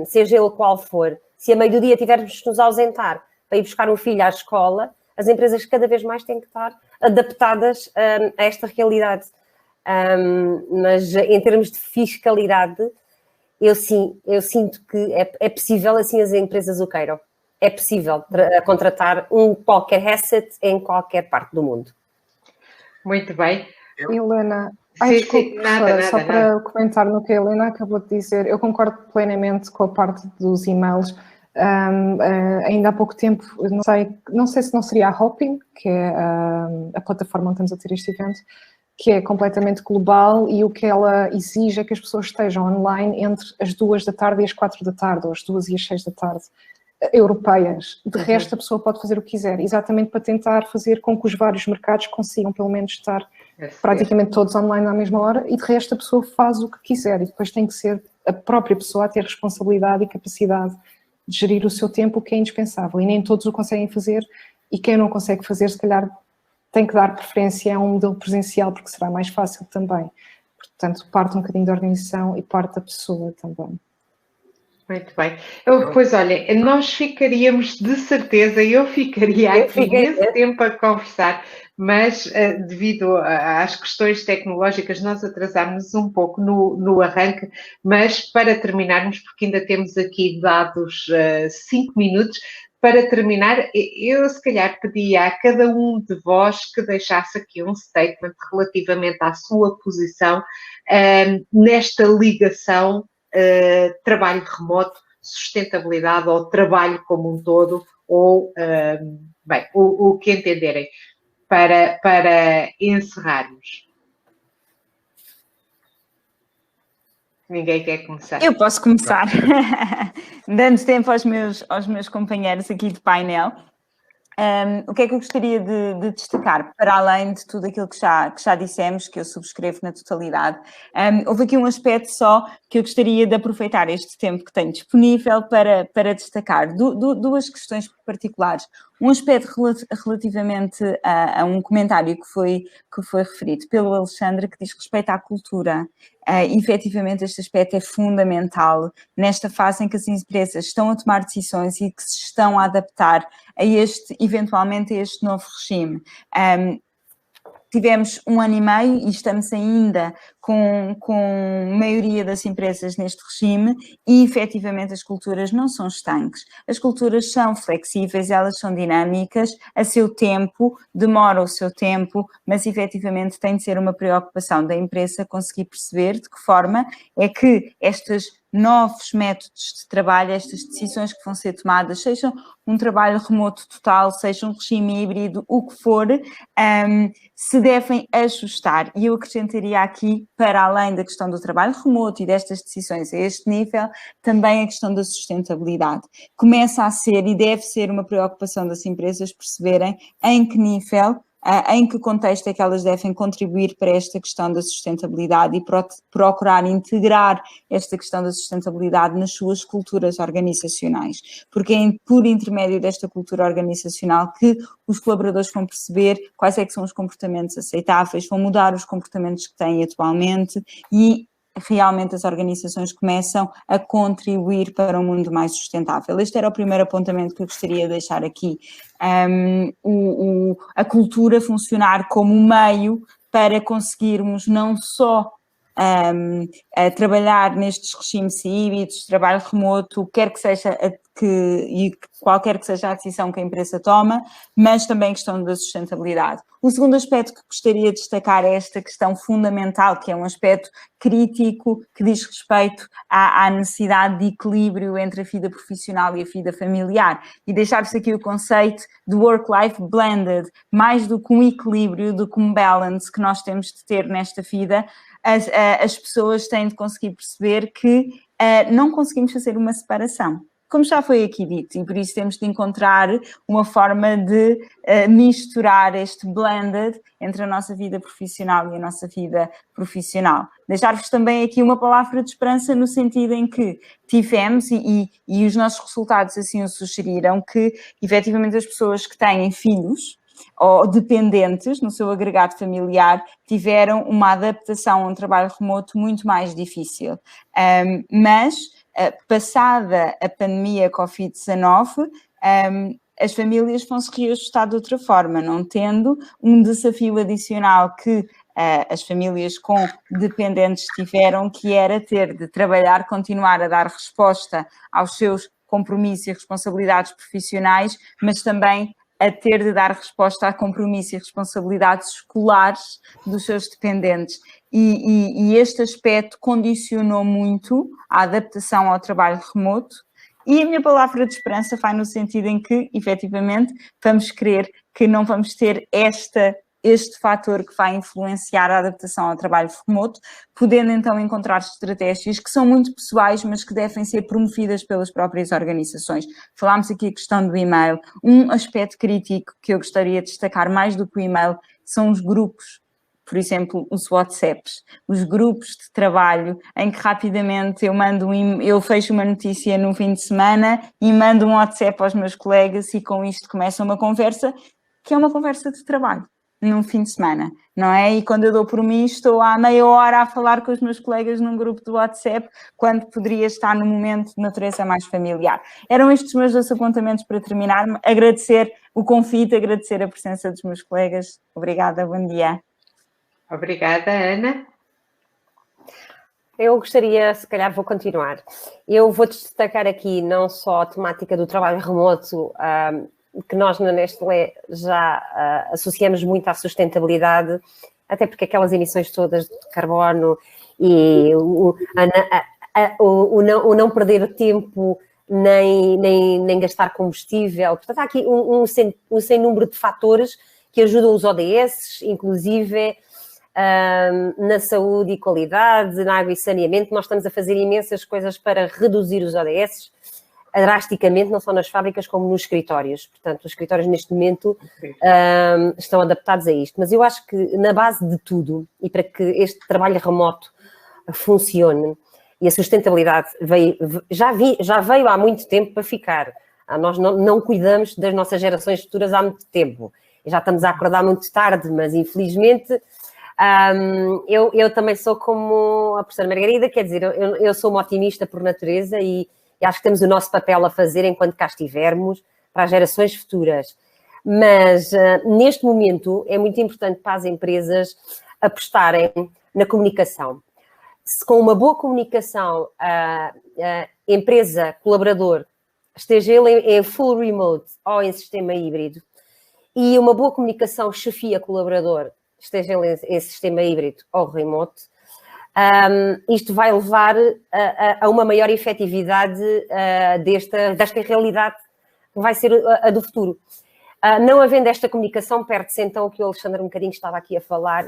seja ele qual for. Se a meio do dia tivermos que nos ausentar para ir buscar um filho à escola, as empresas cada vez mais têm que estar adaptadas a esta realidade. Mas em termos de fiscalidade, eu sinto que é possível, assim as empresas o queiram. É possível contratar qualquer asset em qualquer parte do mundo. Muito bem. Helena, desculpe, só para comentar no que a Helena acabou de dizer, eu concordo plenamente com a parte dos e-mails. Ainda há pouco tempo, não sei se não seria a Hopin, que é a plataforma onde estamos a ter este evento, que é completamente global, e o que ela exige é que as pessoas estejam online entre as 2 da tarde e as 4 da tarde, ou as 2 e as 6 da tarde, europeias. De resto, a pessoa pode fazer o que quiser, exatamente para tentar fazer com que os vários mercados consigam pelo menos estar praticamente todos online à mesma hora, e de resto a pessoa faz o que quiser, e depois tem que ser a própria pessoa a ter responsabilidade e capacidade de gerir o seu tempo, o que é indispensável, e nem todos o conseguem fazer, e quem não consegue fazer, se calhar tem que dar preferência a um modelo presencial, porque será mais fácil também. Portanto, parte um bocadinho da organização e parte da pessoa também. Muito bem. Pois olha, nós ficaríamos de certeza, eu ficaria aqui nesse tempo a conversar, mas devido às questões tecnológicas nós atrasámos um pouco no arranque, mas para terminarmos, porque ainda temos aqui dados 5 minutos, para terminar, eu se calhar pedia a cada um de vós que deixasse aqui um statement relativamente à sua posição nesta ligação trabalho remoto, sustentabilidade ou trabalho como um todo, ou, bem, o que entenderem, para encerrarmos. Ninguém quer começar? Eu posso começar, dando tempo aos meus companheiros aqui de painel. O que é que eu gostaria de destacar, para além de tudo aquilo que já dissemos, que eu subscrevo na totalidade? Houve aqui um aspecto só que eu gostaria de aproveitar este tempo que tenho disponível para destacar. Duas questões particulares. Um aspecto relativamente a um comentário que foi referido pelo Alexandre, que diz respeito à cultura. Efetivamente, este aspecto é fundamental nesta fase em que as empresas estão a tomar decisões e que se estão a adaptar eventualmente a este novo regime. Tivemos 1 ano e meio e estamos ainda com a maioria das empresas neste regime e, efetivamente, as culturas não são estanques. As culturas são flexíveis, elas são dinâmicas, a seu tempo, demora o seu tempo, mas, efetivamente, tem de ser uma preocupação da empresa conseguir perceber de que forma é que estes novos métodos de trabalho, estas decisões que vão ser tomadas, sejam um trabalho remoto total, seja um regime híbrido, o que for, se devem ajustar. E eu acrescentaria aqui, para além da questão do trabalho remoto e destas decisões a este nível, também a questão da sustentabilidade. Começa a ser e deve ser uma preocupação das empresas perceberem em que nível, em que contexto é que elas devem contribuir para esta questão da sustentabilidade e procurar integrar esta questão da sustentabilidade nas suas culturas organizacionais, porque é por intermédio desta cultura organizacional que os colaboradores vão perceber quais é que são os comportamentos aceitáveis, vão mudar os comportamentos que têm atualmente e realmente as organizações começam a contribuir para um mundo mais sustentável. Este era o primeiro apontamento que eu gostaria de deixar aqui. A cultura funcionar como meio para conseguirmos não só a trabalhar nestes regimes híbridos, trabalho remoto, quer que seja e qualquer que seja a decisão que a empresa toma, mas também a questão da sustentabilidade. O segundo aspecto que gostaria de destacar é esta questão fundamental, que é um aspecto crítico, que diz respeito à necessidade de equilíbrio entre a vida profissional e a vida familiar. E deixar-vos aqui o conceito de work-life blended, mais do que um equilíbrio, do que um balance que nós temos de ter nesta vida. As pessoas têm de conseguir perceber que não conseguimos fazer uma separação, como já foi aqui dito, e por isso temos de encontrar uma forma de misturar este blended entre a nossa vida profissional e a nossa vida profissional. Deixar-vos também aqui uma palavra de esperança no sentido em que tivemos, e os nossos resultados assim o sugeriram, que efetivamente as pessoas que têm filhos ou dependentes no seu agregado familiar tiveram uma adaptação a um trabalho remoto muito mais difícil. Mas, passada a pandemia Covid-19, as famílias vão se reajustar de outra forma, não tendo um desafio adicional que as famílias com dependentes tiveram, que era ter de trabalhar, continuar a dar resposta aos seus compromissos e responsabilidades profissionais, mas também a ter de dar resposta a compromissos e responsabilidades escolares dos seus dependentes. E este aspecto condicionou muito a adaptação ao trabalho remoto. E a minha palavra de esperança vai no sentido em que, efetivamente, vamos crer que não vamos ter este fator que vai influenciar a adaptação ao trabalho remoto, podendo então encontrar estratégias que são muito pessoais, mas que devem ser promovidas pelas próprias organizações. Falámos aqui a questão do e-mail. Um aspecto crítico que eu gostaria de destacar mais do que o e-mail são os grupos, por exemplo, os WhatsApps, os grupos de trabalho, em que rapidamente eu fecho uma notícia no fim de semana e mando um WhatsApp aos meus colegas e com isto começa uma conversa que é uma conversa de trabalho. Num fim de semana, não é? E quando eu dou por mim, estou há meia hora a falar com os meus colegas num grupo do WhatsApp, quando poderia estar num momento de natureza mais familiar. Eram estes os meus 2 apontamentos para terminar. Agradecer o convite, agradecer a presença dos meus colegas. Obrigada, bom dia. Obrigada, Ana. Eu gostaria, se calhar vou continuar. Eu vou destacar aqui não só a temática do trabalho remoto, que nós na Nestlé já associamos muito à sustentabilidade, até porque aquelas emissões todas de carbono e o não perder tempo nem gastar combustível. Portanto, há aqui um sem número de fatores que ajudam os ODS, inclusive na saúde e qualidade, na água e saneamento. Nós estamos a fazer imensas coisas para reduzir os ODS. drasticamente, não só nas fábricas como nos escritórios. Portanto, os escritórios neste momento estão adaptados a isto. Mas eu acho que na base de tudo, e para que este trabalho remoto funcione, e a sustentabilidade já veio há muito tempo para ficar. Nós não cuidamos das nossas gerações futuras há muito tempo. Já estamos a acordar muito tarde, mas infelizmente eu também sou como a professora Margarida, quer dizer, eu sou uma otimista por natureza e acho que temos o nosso papel a fazer enquanto cá estivermos para as gerações futuras. Mas neste momento é muito importante para as empresas apostarem na comunicação. Se com uma boa comunicação a empresa, colaborador, esteja ele em full remote ou em sistema híbrido, e uma boa comunicação chefia-colaborador, esteja ele em sistema híbrido ou remote, isto vai levar a uma maior efetividade desta realidade que vai ser a do futuro. Não havendo esta comunicação, perde-se então o que o Alexandre um bocadinho estava aqui a falar,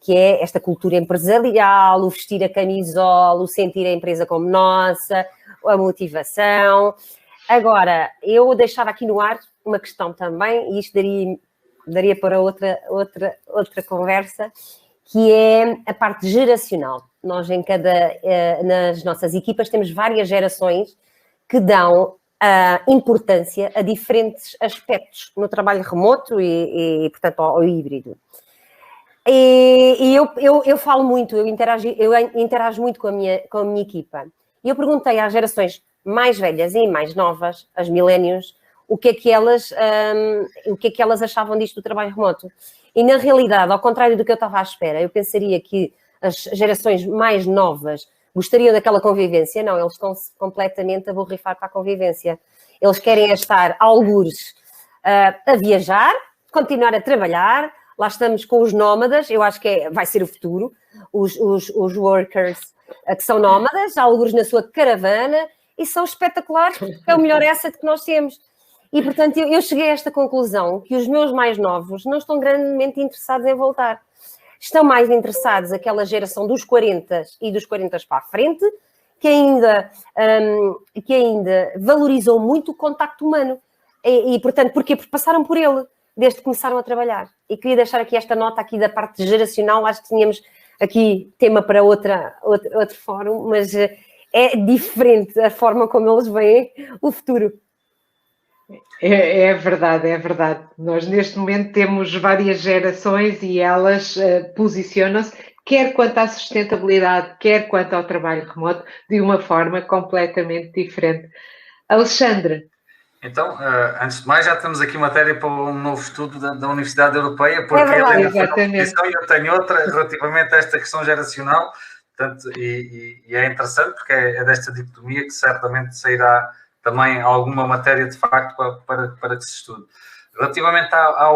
que é esta cultura empresarial, o vestir a camisola, o sentir a empresa como nossa, a motivação. Agora, eu deixava aqui no ar uma questão também, e isto daria para outra conversa, que é a parte geracional. Nós nas nossas equipas temos várias gerações que dão importância a diferentes aspectos no trabalho remoto e portanto, ao híbrido. E eu falo muito, eu interajo muito com a minha equipa. E eu perguntei às gerações mais velhas e mais novas, as millennials, o que é que elas achavam disto do trabalho remoto. E, na realidade, ao contrário do que eu estava à espera, eu pensaria que as gerações mais novas gostariam daquela convivência. Não, eles estão-se completamente a borrifar para a convivência. Eles querem estar algures a viajar, continuar a trabalhar. Lá estamos com os nómadas, eu acho que vai ser o futuro. Os workers que são nómadas, algures na sua caravana, e são espetaculares, porque é o melhor asset que nós temos. E, portanto, eu cheguei a esta conclusão, que os meus mais novos não estão grandemente interessados em voltar. Estão mais interessados aquela geração dos 40 e dos 40 para a frente, que ainda valorizou muito o contacto humano. E, portanto, porquê? Porque passaram por ele, desde que começaram a trabalhar. E queria deixar aqui esta nota aqui da parte geracional, acho que tínhamos aqui tema para outro fórum, mas é diferente a forma como eles veem o futuro. É verdade, é verdade. Nós neste momento temos várias gerações e elas posicionam-se, quer quanto à sustentabilidade, quer quanto ao trabalho remoto, de uma forma completamente diferente. Alexandre. Então, antes de mais, já temos aqui matéria para um novo estudo da Universidade Europeia, porque eu tenho outra relativamente a esta questão geracional, portanto, e é interessante porque é desta dicotomia que certamente sairá também alguma matéria de facto para que se estude. Relativamente a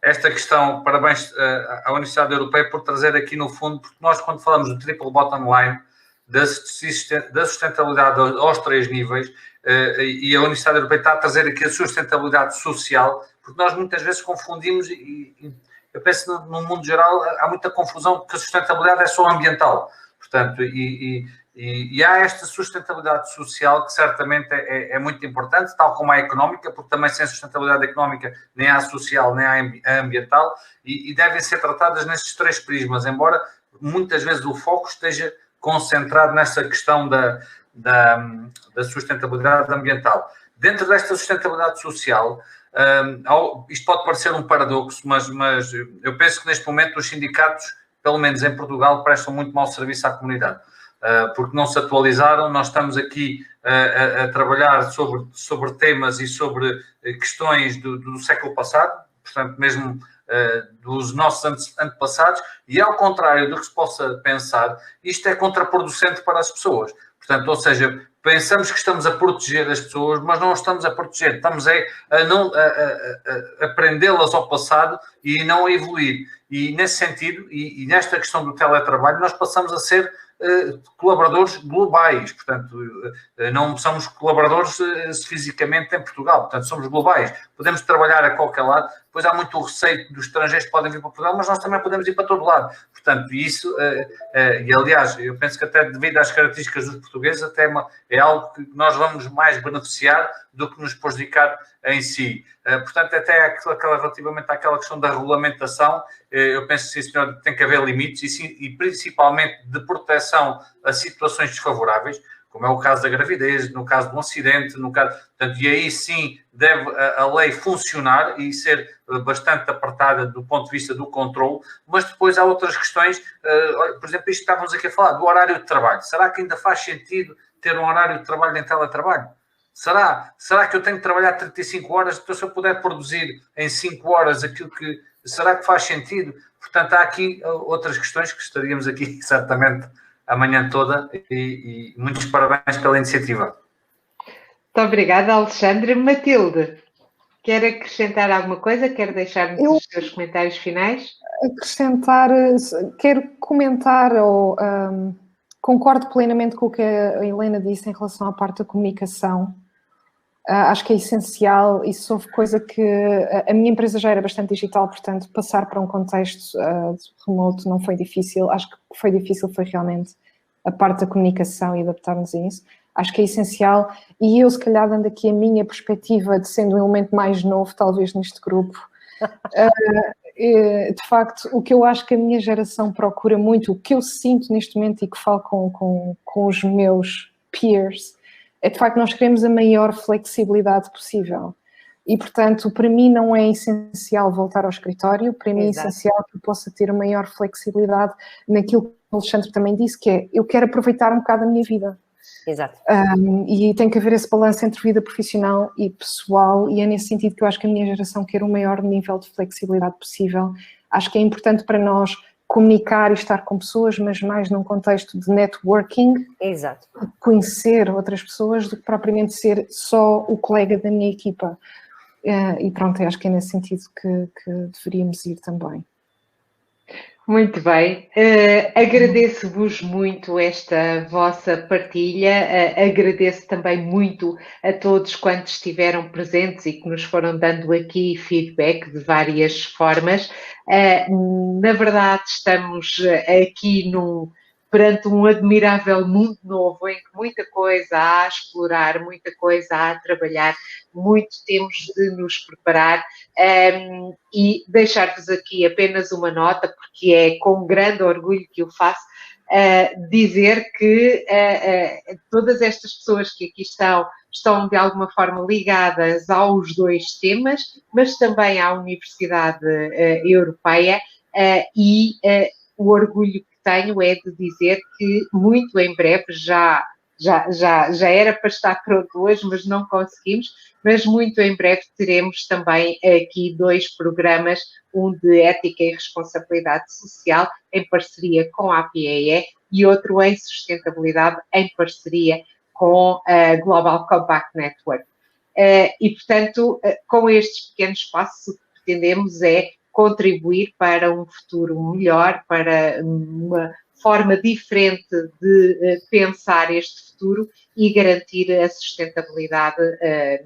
esta questão, parabéns à Universidade Europeia por trazer aqui no fundo, porque nós quando falamos do triple bottom line, da sustentabilidade aos 3 níveis, e a Universidade Europeia está a trazer aqui a sustentabilidade social, porque nós muitas vezes confundimos, e eu penso no mundo geral, há muita confusão que a sustentabilidade é só ambiental, portanto, e há esta sustentabilidade social que certamente é muito importante, tal como a económica, porque também sem sustentabilidade económica nem há social, nem há ambiental, e devem ser tratadas nestes 3 prismas, embora muitas vezes o foco esteja concentrado nessa questão da sustentabilidade ambiental. Dentro desta sustentabilidade social, isto pode parecer um paradoxo, mas eu penso que neste momento os sindicatos, pelo menos em Portugal, prestam muito mau serviço à comunidade. Porque não se atualizaram, nós estamos aqui a trabalhar sobre temas e sobre questões do século passado, portanto, mesmo dos nossos antepassados, e ao contrário do que se possa pensar, isto é contraproducente para as pessoas. Portanto, ou seja, pensamos que estamos a proteger as pessoas, mas não estamos a proteger, estamos a prendê-las ao passado e não a evoluir. E nesse sentido, e nesta questão do teletrabalho, nós passamos a ser colaboradores globais, portanto, não somos colaboradores fisicamente em Portugal, portanto, somos globais. Podemos trabalhar a qualquer lado, depois há muito o receio dos estrangeiros que podem vir para Portugal, mas nós também podemos ir para todo lado. Portanto, isso, e aliás, eu penso que até devido às características dos portugueses, até é algo que nós vamos mais beneficiar do que nos prejudicar em si. Portanto, até relativamente àquela questão da regulamentação, eu penso que sim, senhor, tem que haver limites e principalmente de proteção a situações desfavoráveis, como é o caso da gravidez, no caso de um acidente, portanto, e aí sim deve a lei funcionar e ser bastante apertada do ponto de vista do controle, mas depois há outras questões, por exemplo, isto que estávamos aqui a falar, do horário de trabalho. Será que ainda faz sentido ter um horário de trabalho em teletrabalho? Será que eu tenho que trabalhar 35 horas, então se eu puder produzir em 5 horas aquilo que... Será que faz sentido? Portanto, há aqui outras questões que estaríamos aqui certamente a manhã toda e muitos parabéns pela iniciativa. Muito obrigada, Alexandre. Matilde, quer acrescentar alguma coisa? Quer deixar-nos os seus comentários finais? Quero comentar ou concordo plenamente com o que a Helena disse em relação à parte da comunicação. Acho que é essencial, isso houve coisa que a minha empresa já era bastante digital, portanto passar para um contexto remoto não foi difícil. Acho que o que foi difícil foi realmente a parte da comunicação e adaptarmos a isso. Acho que é essencial e eu se calhar dando aqui a minha perspectiva de sendo um elemento mais novo talvez neste grupo, de facto o que eu acho que a minha geração procura muito, o que eu sinto neste momento e que falo com os meus peers, é de facto nós queremos a maior flexibilidade possível e portanto para mim não é essencial voltar ao escritório, para mim é essencial que eu possa ter a maior flexibilidade naquilo que o Alexandre também disse, que é eu quero aproveitar um bocado a minha vida. Exato. E tem que haver esse balanço entre vida profissional e pessoal e é nesse sentido que eu acho que a minha geração quer o maior nível de flexibilidade possível. Acho que é importante para nós comunicar e estar com pessoas, mas mais num contexto de networking, exato, conhecer outras pessoas do que propriamente ser só o colega da minha equipa. E pronto, acho que é nesse sentido que deveríamos ir também. Muito bem, agradeço-vos muito esta vossa partilha, agradeço também muito a todos quantos estiveram presentes e que nos foram dando aqui feedback de várias formas. Na verdade, estamos aqui perante um admirável mundo novo em que muita coisa há a explorar, muita coisa há a trabalhar, muito temos de nos preparar e deixar-vos aqui apenas uma nota, porque é com grande orgulho que eu faço, dizer que todas estas pessoas que aqui estão de alguma forma ligadas aos dois temas, mas também à Universidade Europeia e o orgulho que tenho é de dizer que muito em breve já era para estar pronto hoje, mas não conseguimos, mas muito em breve teremos também aqui 2 programas, um de ética e responsabilidade social em parceria com a APAE e outro em sustentabilidade em parceria com a Global Compact Network. E, portanto, com estes pequenos passos, o que pretendemos é contribuir para um futuro melhor, para uma forma diferente de pensar este futuro e garantir a sustentabilidade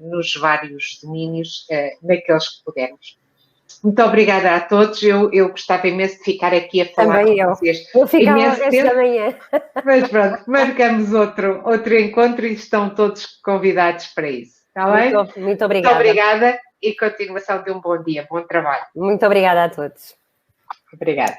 nos vários domínios, naqueles que pudermos. Muito obrigada a todos. Eu gostava imenso de ficar aqui a falar também com vocês. Vou ficar esta manhã. Mas pronto, marcamos outro encontro e estão todos convidados para isso. Está bem? Muito obrigada. Muito obrigada e continuação de um bom dia, bom trabalho. Muito obrigada a todos. Obrigada.